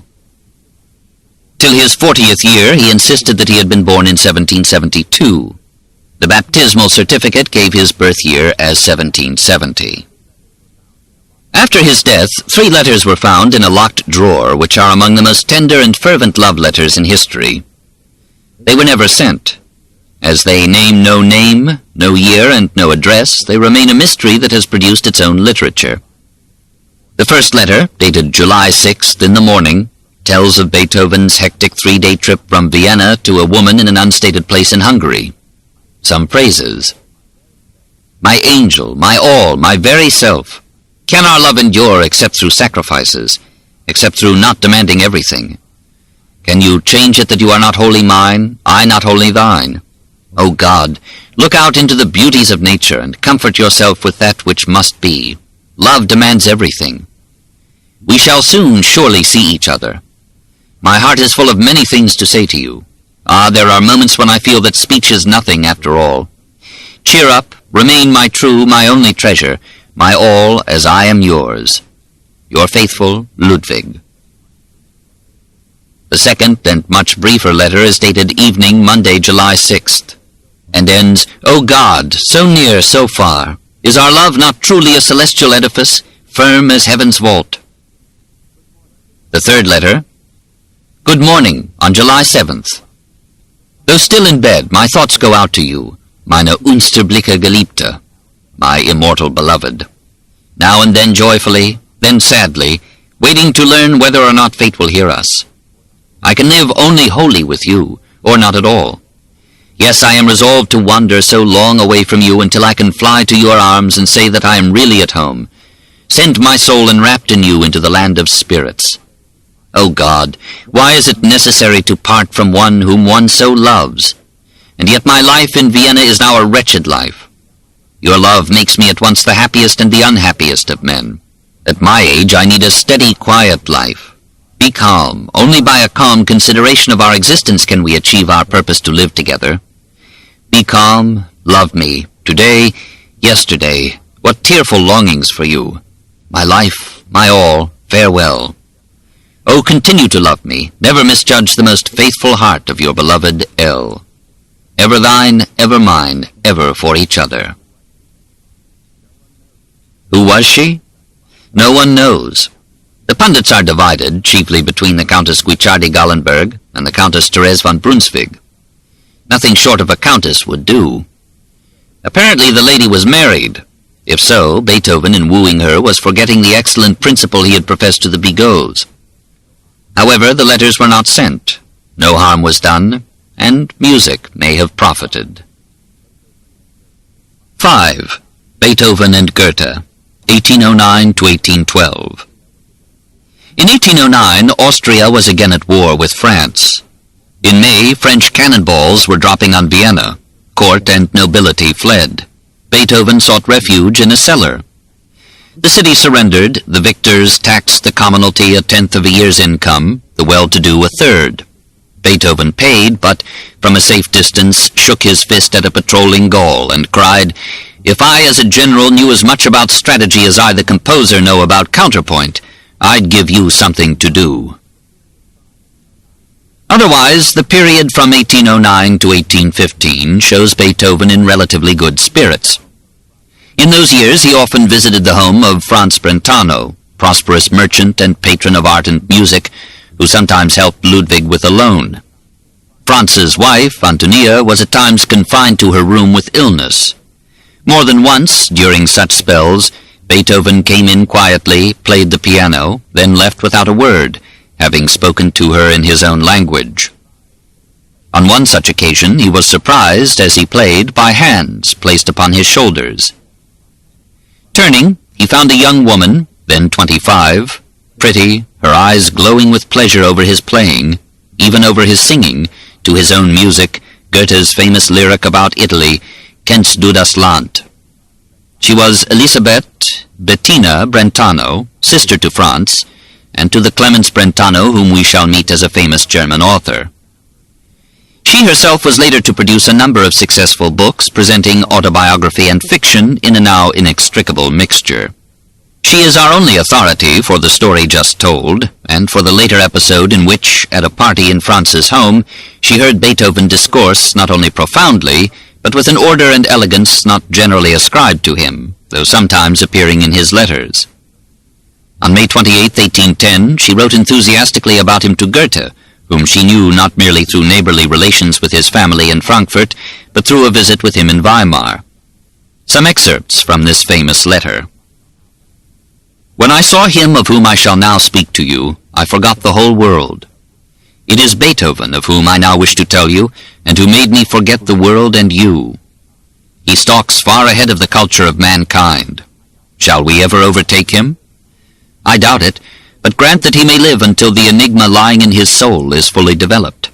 Till his 40th year, he insisted that he had been born in 1772. The baptismal certificate gave his birth year as 1770. After his death, 3 letters were found in a locked drawer, which are among the most tender and fervent love letters in history. They were never sent. As they name, no year, and no address, they remain a mystery that has produced its own literature. The first letter, dated July 6th in the morning, tells of Beethoven's hectic 3-day trip from Vienna to a woman in an unstated place in Hungary. Some praises. "My angel, my all, my very self. Can our love endure except through sacrifices, except through not demanding everything? Can you change it that you are not wholly mine, I not wholly thine? O God, look out into the beauties of nature and comfort yourself with that which must be. Love demands everything. We shall soon surely see each other. My heart is full of many things to say to you. Ah, there are moments when I feel that speech is nothing after all. Cheer up, remain my true, my only treasure, my all as I am yours. Your faithful Ludwig." The second and much briefer letter is dated evening, Monday, July 6th, and ends, "O God, so near, so far, is our love not truly a celestial edifice, firm as heaven's vault?" The third letter, "Good morning, on July 7th. Though still in bed, my thoughts go out to you, meine unsterbliche Geliebte, my immortal beloved. Now and then joyfully, then sadly, waiting to learn whether or not fate will hear us. I can live only wholly with you, or not at all. Yes, I am resolved to wander so long away from you until I can fly to your arms and say that I am really at home, Send my soul enwrapped in you into the land of spirits. O God, why is it necessary to part from one whom one so loves? And yet my life in Vienna is now a wretched life. Your love makes me at once the happiest and the unhappiest of men. At my age I need a steady, quiet life. Be calm. Only by a calm consideration of our existence can we achieve our purpose to live together. Be calm, love me, today, yesterday. What tearful longings for you. My life, my all, farewell. Oh, continue to love me. Never misjudge the most faithful heart of your beloved L. Ever thine, ever mine, ever for each other. Who was she? No one knows. The pundits are divided, chiefly between the Countess Guicciardi-Gallenberg and the Countess Therese von Brunswick. Nothing short of a countess would do. Apparently the lady was married. If so, Beethoven, in wooing her, was forgetting the excellent principle he had professed to the Bigots. However, the letters were not sent. No harm was done, and music may have profited. 5. Beethoven and Goethe, 1809 to 1812. In 1809, Austria was again at war with France. In May, French cannonballs were dropping on Vienna. Court and nobility fled. Beethoven sought refuge in a cellar. The city surrendered, the victors taxed the commonalty 1/10 of a year's income, the well-to-do 1/3. Beethoven paid, but from a safe distance shook his fist at a patrolling Gaul and cried, "If I as a general knew as much about strategy as I the composer know about counterpoint, I'd give you something to do." Otherwise, the period from 1809 to 1815 shows Beethoven in relatively good spirits. In those years he often visited the home of Franz Brentano, prosperous merchant and patron of art and music, who sometimes helped Ludwig with a loan. Franz's wife, Antonia, was at times confined to her room with illness. More than once, during such spells, Beethoven came in quietly, played the piano, then left without a word, having spoken to her in his own language. On one such occasion he was surprised, as he played, by hands placed upon his shoulders. Turning, he found a young woman, then 25, pretty, her eyes glowing with pleasure over his playing, even over his singing, to his own music, Goethe's famous lyric about Italy, Kennst du das Land? She was Elisabeth Bettina Brentano, sister to Franz, and to the Clemens Brentano whom we shall meet as a famous German author. She herself was later to produce a number of successful books presenting autobiography and fiction in a now inextricable mixture. She is our only authority for the story just told, and for the later episode in which, at a party in Franz's home, she heard Beethoven discourse not only profoundly, but with an order and elegance not generally ascribed to him, though sometimes appearing in his letters. On May 28, 1810, she wrote enthusiastically about him to Goethe, whom she knew not merely through neighborly relations with his family in Frankfurt, but through a visit with him in Weimar. Some excerpts from this famous letter. When I saw him of whom I shall now speak to you, I forgot the whole world. It is Beethoven of whom I now wish to tell you, and who made me forget the world and you. He stalks far ahead of the culture of mankind. Shall we ever overtake him? I doubt it, but grant that he may live until the enigma lying in his soul is fully developed.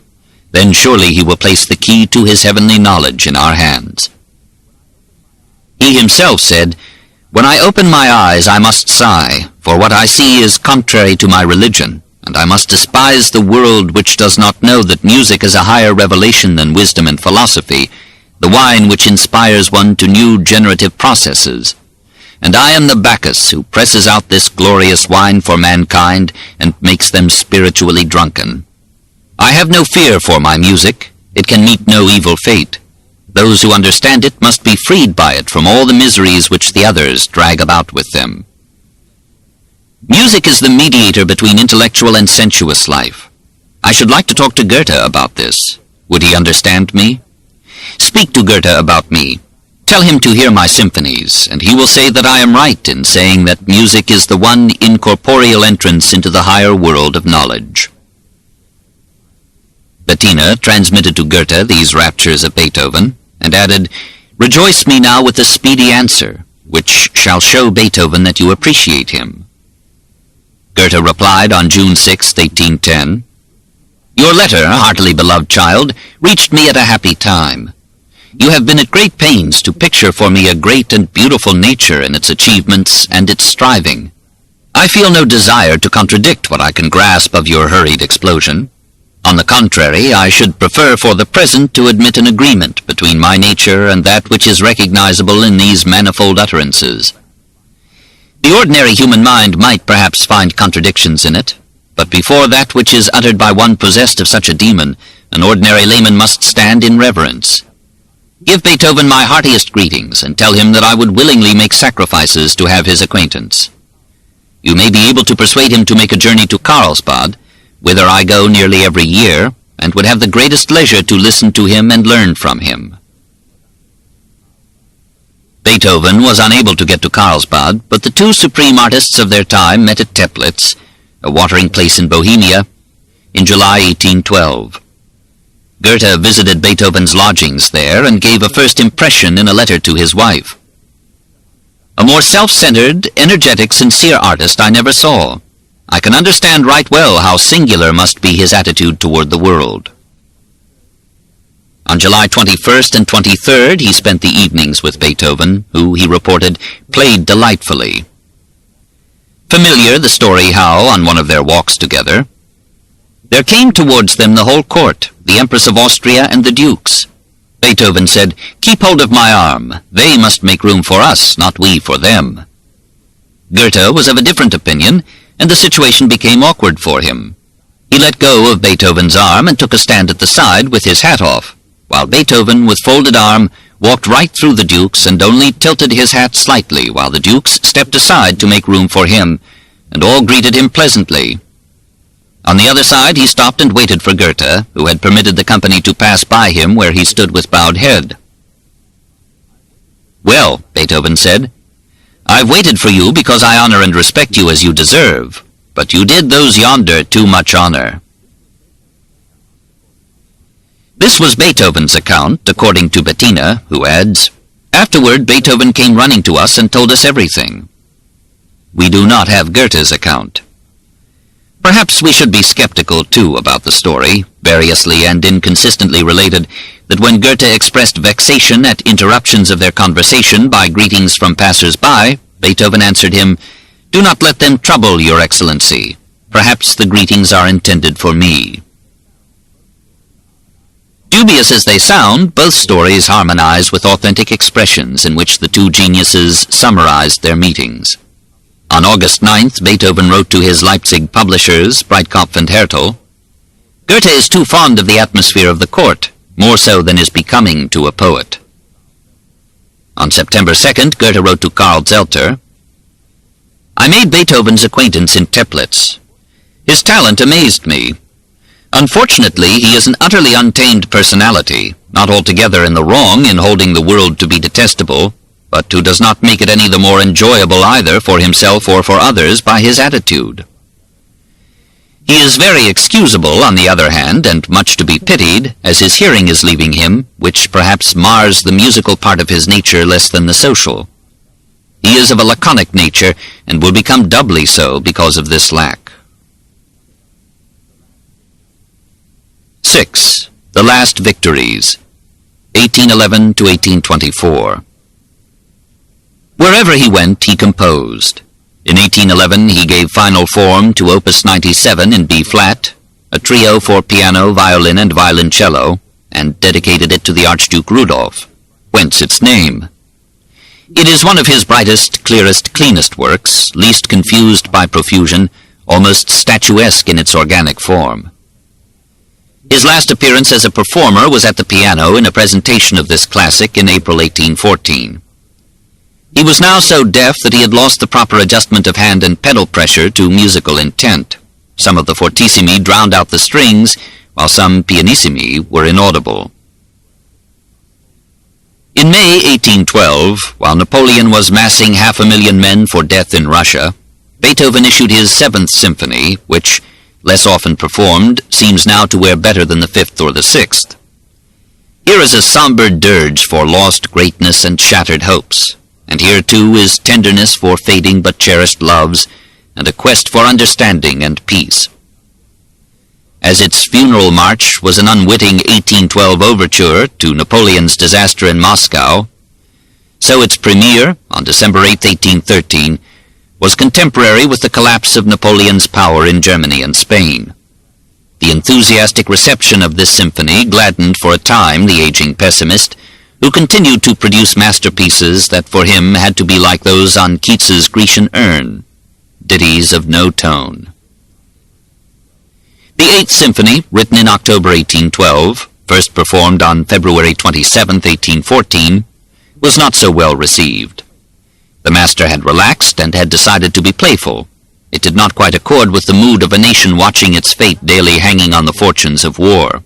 Then surely he will place the key to his heavenly knowledge in our hands. He himself said, "When I open my eyes I must sigh, for what I see is contrary to my religion, and I must despise the world which does not know that music is a higher revelation than wisdom and philosophy, the wine which inspires one to new generative processes. And I am the Bacchus who presses out this glorious wine for mankind and makes them spiritually drunken. I have no fear for my music. It can meet no evil fate. Those who understand it must be freed by it from all the miseries which the others drag about with them." Music is the mediator between intellectual and sensuous life. I should like to talk to Goethe about this. Would he understand me? Speak to Goethe about me. Tell him to hear my symphonies, and he will say that I am right in saying that music is the one incorporeal entrance into the higher world of knowledge. Bettina transmitted to Goethe these raptures of Beethoven, and added, "Rejoice me now with a speedy answer. which shall show Beethoven that you appreciate him." Goethe replied on June 6, 1810, "Your letter, heartily beloved child, reached me at a happy time. You have been at great pains to picture for me a great and beautiful nature in its achievements and its striving. I feel no desire to contradict what I can grasp of your hurried explosion. On the contrary, I should prefer for the present to admit an agreement between my nature and that which is recognizable in these manifold utterances. The ordinary human mind might perhaps find contradictions in it, but before that which is uttered by one possessed of such a demon, an ordinary layman must stand in reverence. Give Beethoven my heartiest greetings, and tell him that I would willingly make sacrifices to have his acquaintance. You may be able to persuade him to make a journey to Carlsbad, whither I go nearly every year, and would have the greatest leisure to listen to him and learn from him." Beethoven was unable to get to Carlsbad, but the two supreme artists of their time met at Teplitz, a watering place in Bohemia, in July 1812. Goethe visited Beethoven's lodgings there and gave a first impression in a letter to his wife. "A more self-centered, energetic, sincere artist I never saw. I can understand right well how singular must be his attitude toward the world." On July 21st and 23rd, he spent the evenings with Beethoven, who, he reported, played delightfully. Familiar the story how, on one of their walks together, there came towards them the whole court, the Empress of Austria and the dukes. Beethoven said, "Keep hold of my arm. They must make room for us, not we for them." Goethe was of a different opinion, and the situation became awkward for him. He let go of Beethoven's arm and took a stand at the side with his hat off, while Beethoven, with folded arm, walked right through the dukes and only tilted his hat slightly while the dukes stepped aside to make room for him, and all greeted him pleasantly. On the other side he stopped and waited for Goethe, who had permitted the company to pass by him where he stood with bowed head. "Well," Beethoven said, "I've waited for you because I honor and respect you as you deserve, but you did those yonder too much honor." This was Beethoven's account, according to Bettina, who adds, "Afterward Beethoven came running to us and told us everything." We do not have Goethe's account. Perhaps we should be skeptical, too, about the story, variously and inconsistently related, that when Goethe expressed vexation at interruptions of their conversation by greetings from passers-by, Beethoven answered him, "Do not let them trouble, Your Excellency. Perhaps the greetings are intended for me." Dubious as they sound, both stories harmonize with authentic expressions in which the two geniuses summarized their meetings. On August 9th, Beethoven wrote to his Leipzig publishers, Breitkopf and Hertel, "Goethe is too fond of the atmosphere of the court, more so than is becoming to a poet." On September 2nd, Goethe wrote to Karl Zelter, "I made Beethoven's acquaintance in Teplitz. His talent amazed me. Unfortunately, he is an utterly untamed personality, not altogether in the wrong in holding the world to be detestable, but who does not make it any the more enjoyable either for himself or for others by his attitude. He is very excusable, on the other hand, and much to be pitied, as his hearing is leaving him, which perhaps mars the musical part of his nature less than the social. He is of a laconic nature, and will become doubly so because of this lack." 6. The Last Victories, 1811 to 1824. Wherever he went, he composed. In 1811, he gave final form to Opus 97 in B-flat, a trio for piano, violin, and violoncello, and dedicated it to the Archduke Rudolph, whence its name. It is one of his brightest, clearest, cleanest works, least confused by profusion, almost statuesque in its organic form. His last appearance as a performer was at the piano in a presentation of this classic in April 1814. He was now so deaf that he had lost the proper adjustment of hand and pedal pressure to musical intent. Some of the fortissimi drowned out the strings, while some pianissimi were inaudible. In May 1812, while Napoleon was massing 500,000 men for death in Russia, Beethoven issued his 7th Symphony, which, less often performed, seems now to wear better than the 5th or the 6th. Here is a somber dirge for lost greatness and shattered hopes. and here too is tenderness for fading but cherished loves, and a quest for understanding and peace. As its funeral march was an unwitting 1812 overture to Napoleon's disaster in Moscow, so its premiere, on December 8, 1813, was contemporary with the collapse of Napoleon's power in Germany and Spain. The enthusiastic reception of this symphony gladdened for a time the aging pessimist, who continued to produce masterpieces that for him had to be like those on Keats's Grecian urn, ditties of no tone. The Eighth Symphony, written in October 1812, first performed on February 27, 1814, was not so well received. The master had relaxed and had decided to be playful. It did not quite accord with the mood of a nation watching its fate daily hanging on the fortunes of war.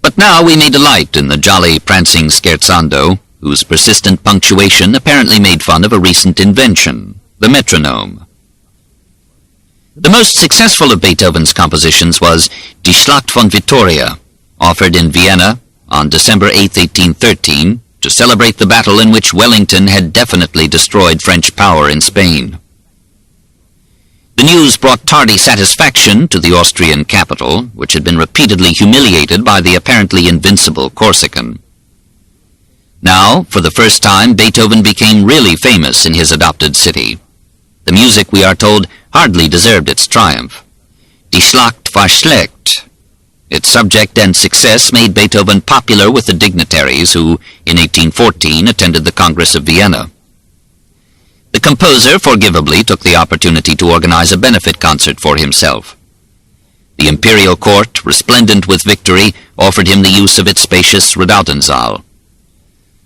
But now we may delight in the jolly, prancing scherzando, whose persistent punctuation apparently made fun of a recent invention, the metronome. The most successful of Beethoven's compositions was Die Schlacht von Vittoria, offered in Vienna on December 8, 1813, to celebrate the battle in which Wellington had definitely destroyed French power in Spain. The news brought tardy satisfaction to the Austrian capital, which had been repeatedly humiliated by the apparently invincible Corsican. Now, for the first time, Beethoven became really famous in his adopted city. The music, we are told, hardly deserved its triumph. Die Schlacht war schlecht. Its subject and success made Beethoven popular with the dignitaries who, in 1814, attended the Congress of Vienna. The composer forgivably took the opportunity to organize a benefit concert for himself. The imperial court, resplendent with victory, offered him the use of its spacious Redoutensaal.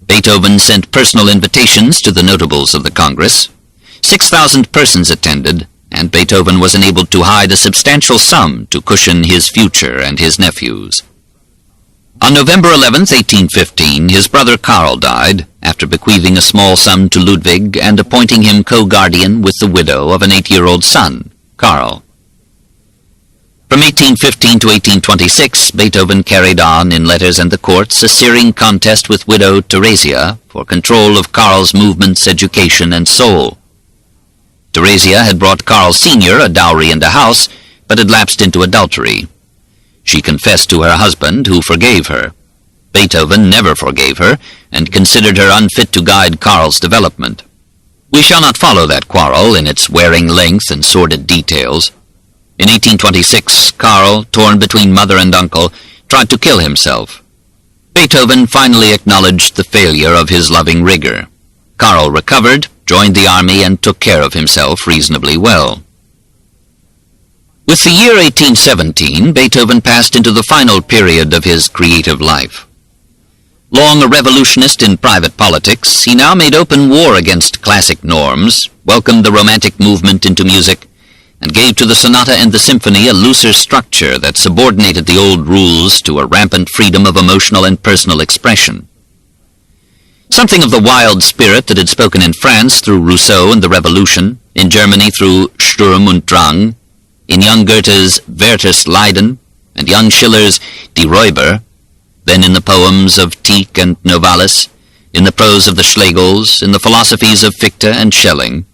Beethoven sent personal invitations to the notables of the Congress. 6,000 persons attended, and Beethoven was enabled to hide a substantial sum to cushion his future and his nephews. On November 11, 1815, his brother Karl died, after bequeathing a small sum to Ludwig and appointing him co-guardian with the widow of an 8-year-old son, Karl. From 1815 to 1826, Beethoven carried on in letters and the courts a searing contest with widow Theresia for control of Karl's movements, education, and soul. Theresia had brought Karl Sr. a dowry and a house, but had lapsed into adultery. She confessed to her husband, who forgave her. Beethoven never forgave her, and considered her unfit to guide Karl's development. We shall not follow that quarrel in its wearing length and sordid details. In 1826, Karl, torn between mother and uncle, tried to kill himself. Beethoven finally acknowledged the failure of his loving rigor. Karl recovered, joined the army, and took care of himself reasonably well. With the year 1817, Beethoven passed into the final period of his creative life. Long a revolutionist in private politics, he now made open war against classic norms, welcomed the Romantic movement into music, and gave to the sonata and the symphony a looser structure that subordinated the old rules to a rampant freedom of emotional and personal expression. Something of the wild spirit that had spoken in France through Rousseau and the Revolution, in Germany through Sturm und Drang, in young Goethe's Werther's Leiden, and young Schiller's Die Räuber, then in the poems of Tieck and Novalis, in the prose of the Schlegels, in the philosophies of Fichte and Schelling.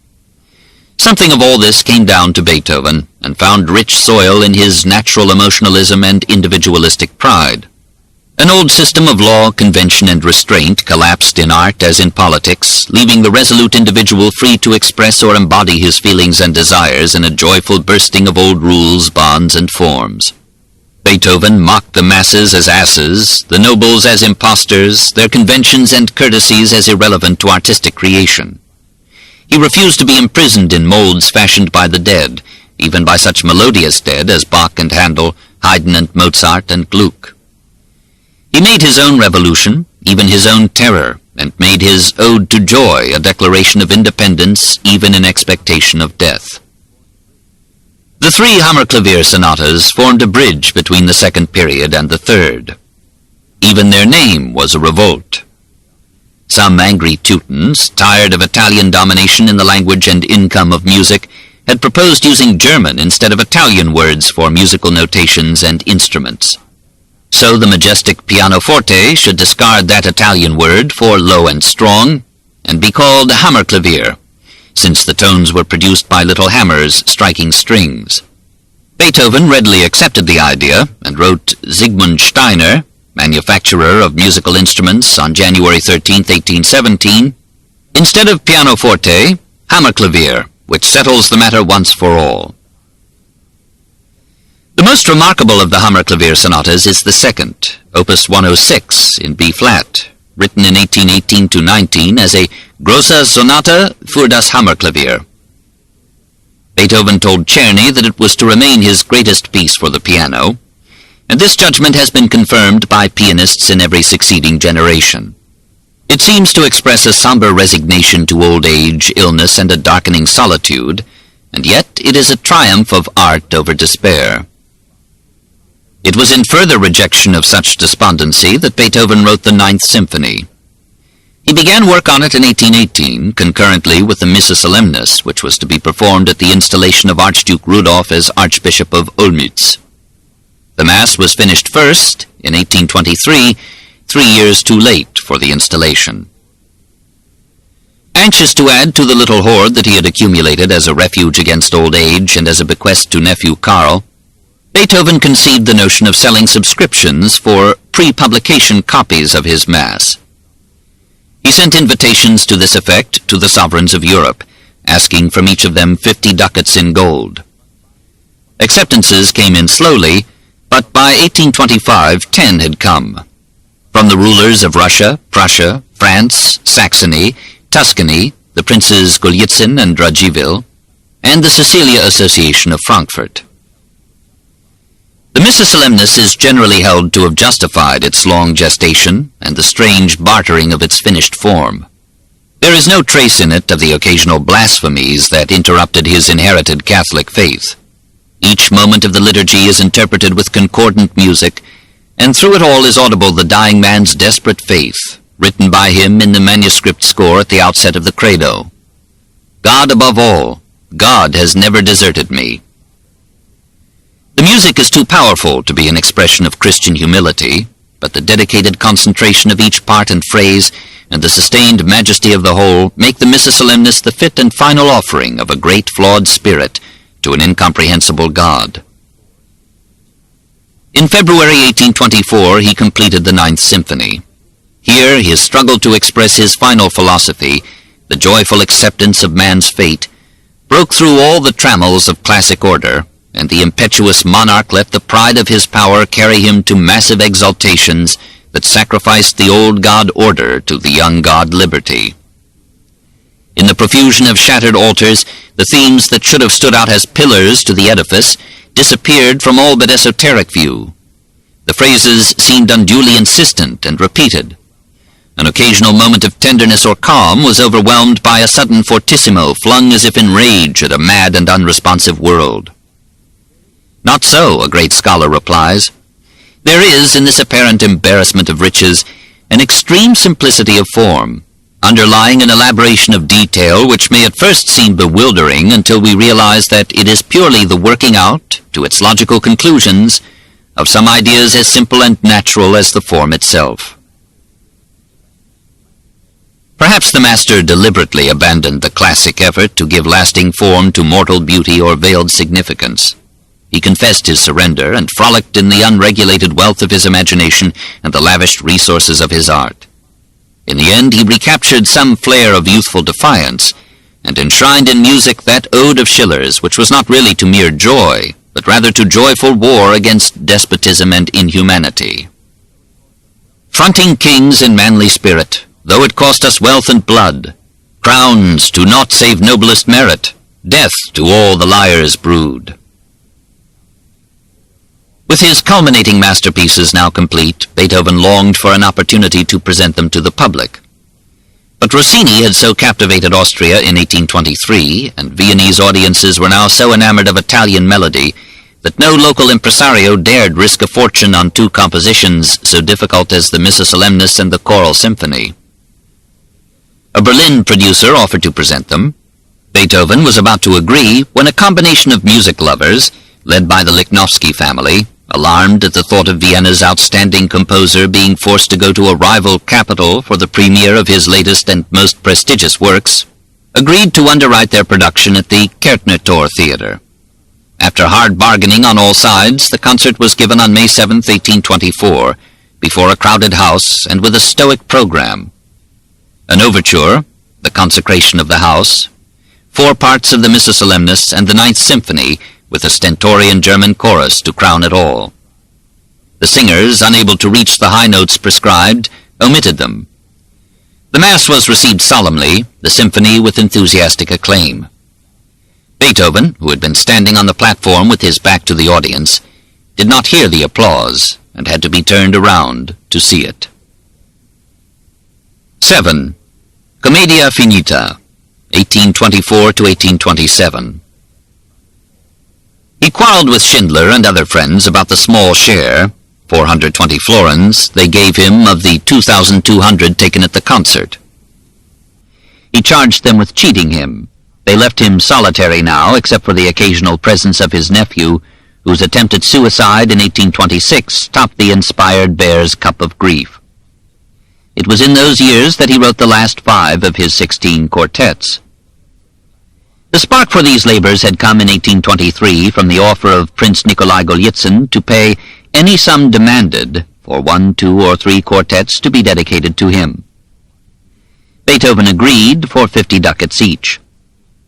Something of all this came down to Beethoven, and found rich soil in his natural emotionalism and individualistic pride. An old system of law, convention, and restraint collapsed in art as in politics, leaving the resolute individual free to express or embody his feelings and desires in a joyful bursting of old rules, bonds, and forms. Beethoven mocked the masses as asses, the nobles as impostors, their conventions and courtesies as irrelevant to artistic creation. He refused to be imprisoned in molds fashioned by the dead, even by such melodious dead as Bach and Handel, Haydn and Mozart and Gluck. He made his own revolution, even his own terror, and made his Ode to Joy a declaration of independence even in expectation of death. The three Hammerklavier sonatas formed a bridge between the second period and the third. Even their name was a revolt. Some angry Teutons, tired of Italian domination in the language and income of music, had proposed using German instead of Italian words for musical notations and instruments. So the majestic pianoforte should discard that Italian word for low and strong, and be called Hammerklavier, since the tones were produced by little hammers striking strings. Beethoven readily accepted the idea and wrote Sigmund Steiner, manufacturer of musical instruments, on January 13, 1817, instead of pianoforte, Hammerklavier, which settles the matter once for all. The most remarkable of the Hammerklavier sonatas is the second, Opus 106, in B-flat, written in 1818-19 as a Grosse Sonate für das Hammerklavier. Beethoven told Czerny that it was to remain his greatest piece for the piano, and this judgment has been confirmed by pianists in every succeeding generation. It seems to express a somber resignation to old age, illness, and a darkening solitude, and yet it is a triumph of art over despair. It was in further rejection of such despondency that Beethoven wrote the Ninth Symphony. He began work on it in 1818, concurrently with the Missa Solemnis, which was to be performed at the installation of Archduke Rudolf as Archbishop of Olmütz. The Mass was finished first, in 1823, 3 years too late for the installation. Anxious to add to the little hoard that he had accumulated as a refuge against old age and as a bequest to nephew Karl, Beethoven conceived the notion of selling subscriptions for pre-publication copies of his Mass. He sent invitations to this effect to the sovereigns of Europe, asking from each of them 50 ducats in gold. Acceptances came in slowly, but by 1825 10 had come. From the rulers of Russia, Prussia, France, Saxony, Tuscany, the princes Golitsyn and Radziwill, and the Cecilia Association of Frankfurt. The Missa Solemnis is generally held to have justified its long gestation and the strange bartering of its finished form. There is no trace in it of the occasional blasphemies that interrupted his inherited Catholic faith. Each moment of the liturgy is interpreted with concordant music, and through it all is audible the dying man's desperate faith, written by him in the manuscript score at the outset of the Credo. God above all, God has never deserted me. The music is too powerful to be an expression of Christian humility, but the dedicated concentration of each part and phrase and the sustained majesty of the whole make the Missa Solemnis the fit and final offering of a great flawed spirit to an incomprehensible God. In February 1824 he completed the Ninth Symphony. Here his struggle to express his final philosophy, the joyful acceptance of man's fate, broke through all the trammels of classic order, and the impetuous monarch let the pride of his power carry him to massive exaltations that sacrificed the old god order to the young god liberty. In the profusion of shattered altars, the themes that should have stood out as pillars to the edifice disappeared from all but esoteric view. The phrases seemed unduly insistent and repeated. An occasional moment of tenderness or calm was overwhelmed by a sudden fortissimo flung as if in rage at a mad and unresponsive world. Not so, a great scholar replies. There is, in this apparent embarrassment of riches, an extreme simplicity of form, underlying an elaboration of detail which may at first seem bewildering until we realize that it is purely the working out, to its logical conclusions, of some ideas as simple and natural as the form itself. Perhaps the master deliberately abandoned the classic effort to give lasting form to mortal beauty or veiled significance. He confessed his surrender and frolicked in the unregulated wealth of his imagination and the lavished resources of his art. In the end, he recaptured some flair of youthful defiance and enshrined in music that ode of Schiller's, which was not really to mere joy, but rather to joyful war against despotism and inhumanity. Fronting kings in manly spirit, though it cost us wealth and blood, crowns to naught save noblest merit, death to all the liar's brood. With his culminating masterpieces now complete, Beethoven longed for an opportunity to present them to the public. But Rossini had so captivated Austria in 1823, and Viennese audiences were now so enamored of Italian melody, that no local impresario dared risk a fortune on two compositions so difficult as the Missa Solemnis and the Choral Symphony. A Berlin producer offered to present them. Beethoven was about to agree when a combination of music lovers, led by the Lichnowsky family, Alarmed at the thought of Vienna's outstanding composer being forced to go to a rival capital for the premiere of his latest and most prestigious works, agreed to underwrite their production at the Kärntner Theatre. After hard bargaining on all sides, the concert was given on May 7, 1824, before a crowded house and with a stoic program. An overture, the consecration of the house, 4 parts of the Missa Solemnis, and the Ninth Symphony, with a stentorian German chorus to crown it all. The singers, unable to reach the high notes prescribed, omitted them. The Mass was received solemnly, the symphony with enthusiastic acclaim. Beethoven, who had been standing on the platform with his back to the audience, did not hear the applause and had to be turned around to see it. 7. Commedia Finita, 1824 to 1827. He quarreled with Schindler and other friends about the small share, 420 florins, they gave him of the 2,200 taken at the concert. He charged them with cheating him. They left him solitary now, except for the occasional presence of his nephew, whose attempted suicide in 1826 topped the inspired bear's cup of grief. It was in those years that he wrote the last 5 of his 16 quartets. The spark for these labors had come in 1823 from the offer of Prince Nikolai Golitsyn to pay any sum demanded for 1, 2, or 3 quartets to be dedicated to him. Beethoven agreed for 50 ducats each.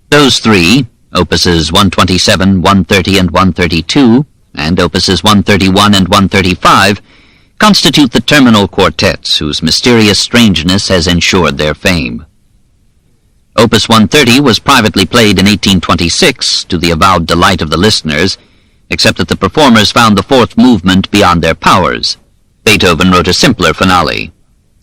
Those 3, opuses 127, 130, and 132, and opuses 131 and 135, constitute the terminal quartets whose mysterious strangeness has ensured their fame. Opus 130 was privately played in 1826 to the avowed delight of the listeners, except that the performers found the 4th movement beyond their powers. Beethoven wrote a simpler finale.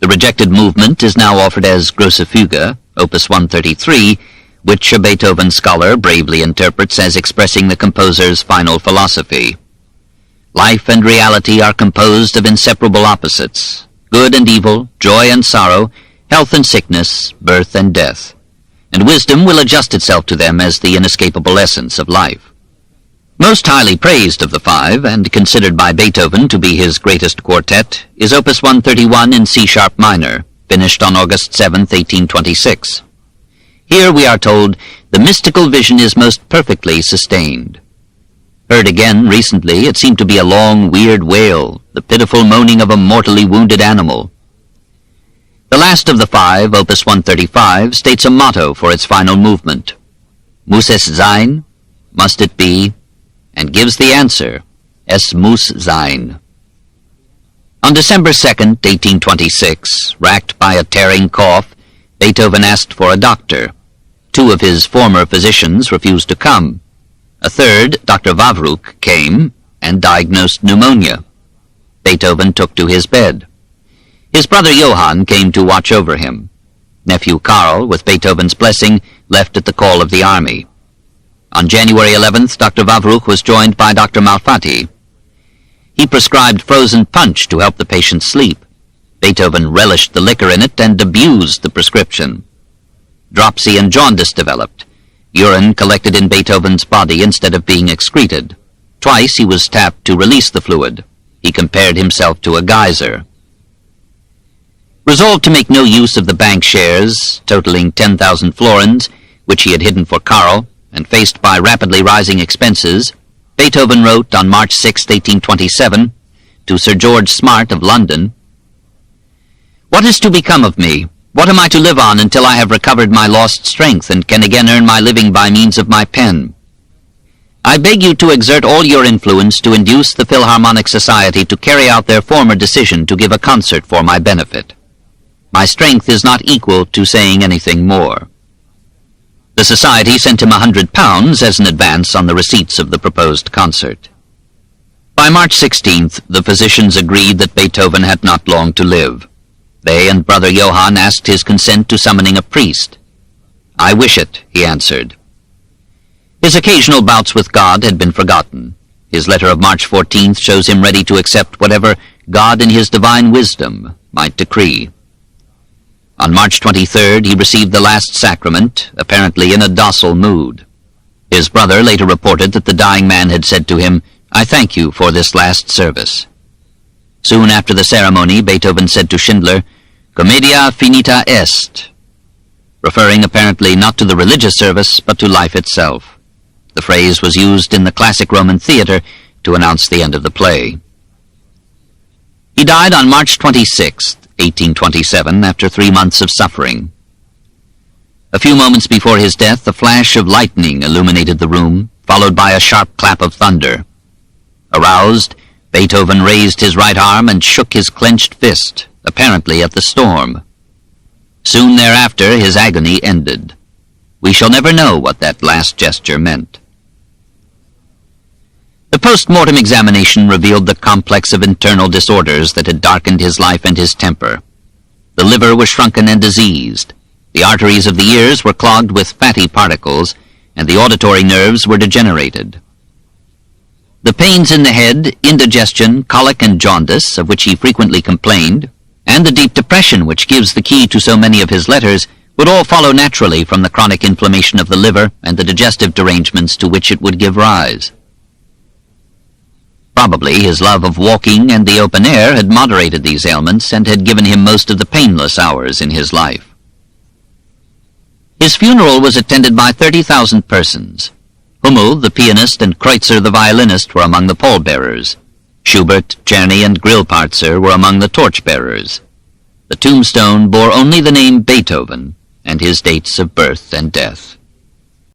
The rejected movement is now offered as Grosse Fuge, Opus 133, which a Beethoven scholar bravely interprets as expressing the composer's final philosophy. Life and reality are composed of inseparable opposites, good and evil, joy and sorrow, health and sickness, birth and death, and wisdom will adjust itself to them as the inescapable essence of life. Most highly praised of the 5, and considered by Beethoven to be his greatest quartet, is Opus 131 in C-sharp minor, finished on August 7, 1826. Here, we are told, the mystical vision is most perfectly sustained. Heard again recently, it seemed to be a long, weird wail, the pitiful moaning of a mortally wounded animal. The last of the 5, Opus 135, states a motto for its final movement. Muss es sein? Must it be? And gives the answer, Es muss sein. On December 2nd, 1826, racked by a tearing cough, Beethoven asked for a doctor. 2 of his former physicians refused to come. A third, Dr. Wawruk, came and diagnosed pneumonia. Beethoven took to his bed. His brother Johann came to watch over him. Nephew Karl, with Beethoven's blessing, left at the call of the army. On January 11th, Dr. Wawruk was joined by Dr. Malfatti. He prescribed frozen punch to help the patient sleep. Beethoven relished the liquor in it and abused the prescription. Dropsy and jaundice developed. Urine collected in Beethoven's body instead of being excreted. Twice he was tapped to release the fluid. He compared himself to a geyser. Resolved to make no use of the bank shares, totaling 10,000 florins, which he had hidden for Karl, and faced by rapidly rising expenses, Beethoven wrote on March 6, 1827, to Sir George Smart of London, "What is to become of me? What am I to live on until I have recovered my lost strength and can again earn my living by means of my pen? I beg you to exert all your influence to induce the Philharmonic Society to carry out their former decision to give a concert for my benefit. My strength is not equal to saying anything more." The Society sent him £100 as an advance on the receipts of the proposed concert. By March 16th, the physicians agreed that Beethoven had not long to live. They and brother Johann asked his consent to summoning a priest. "I wish it," he answered. His occasional bouts with God had been forgotten. His letter of March 14th shows him ready to accept whatever God in his divine wisdom might decree. On March 23rd, he received the last sacrament, apparently in a docile mood. His brother later reported that the dying man had said to him, I thank you for this last service." Soon after the ceremony, Beethoven said to Schindler, "Commedia finita est," referring apparently not to the religious service, but to life itself. The phrase was used in the classic Roman theater to announce the end of the play. He died on March 26, 1827, after 3 months of suffering. A few moments before his death, a flash of lightning illuminated the room, followed by a sharp clap of thunder. Aroused, Beethoven raised his right arm and shook his clenched fist, apparently at the storm. Soon thereafter, his agony ended. We shall never know what that last gesture meant. The post-mortem examination revealed the complex of internal disorders that had darkened his life and his temper. The liver was shrunken and diseased. The arteries of the ears were clogged with fatty particles, and the auditory nerves were degenerated. The pains in the head, indigestion, colic, and jaundice, of which he frequently complained, and the deep depression which gives the key to so many of his letters, would all follow naturally from the chronic inflammation of the liver and the digestive derangements to which it would give rise. Probably his love of walking and the open air had moderated these ailments and had given him most of the painless hours in his life. His funeral was attended by 30,000 persons. Hummel, the pianist, and Kreutzer, the violinist, were among the pallbearers. Schubert, Czerny, and Grillparzer were among the torchbearers. The tombstone bore only the name Beethoven and his dates of birth and death.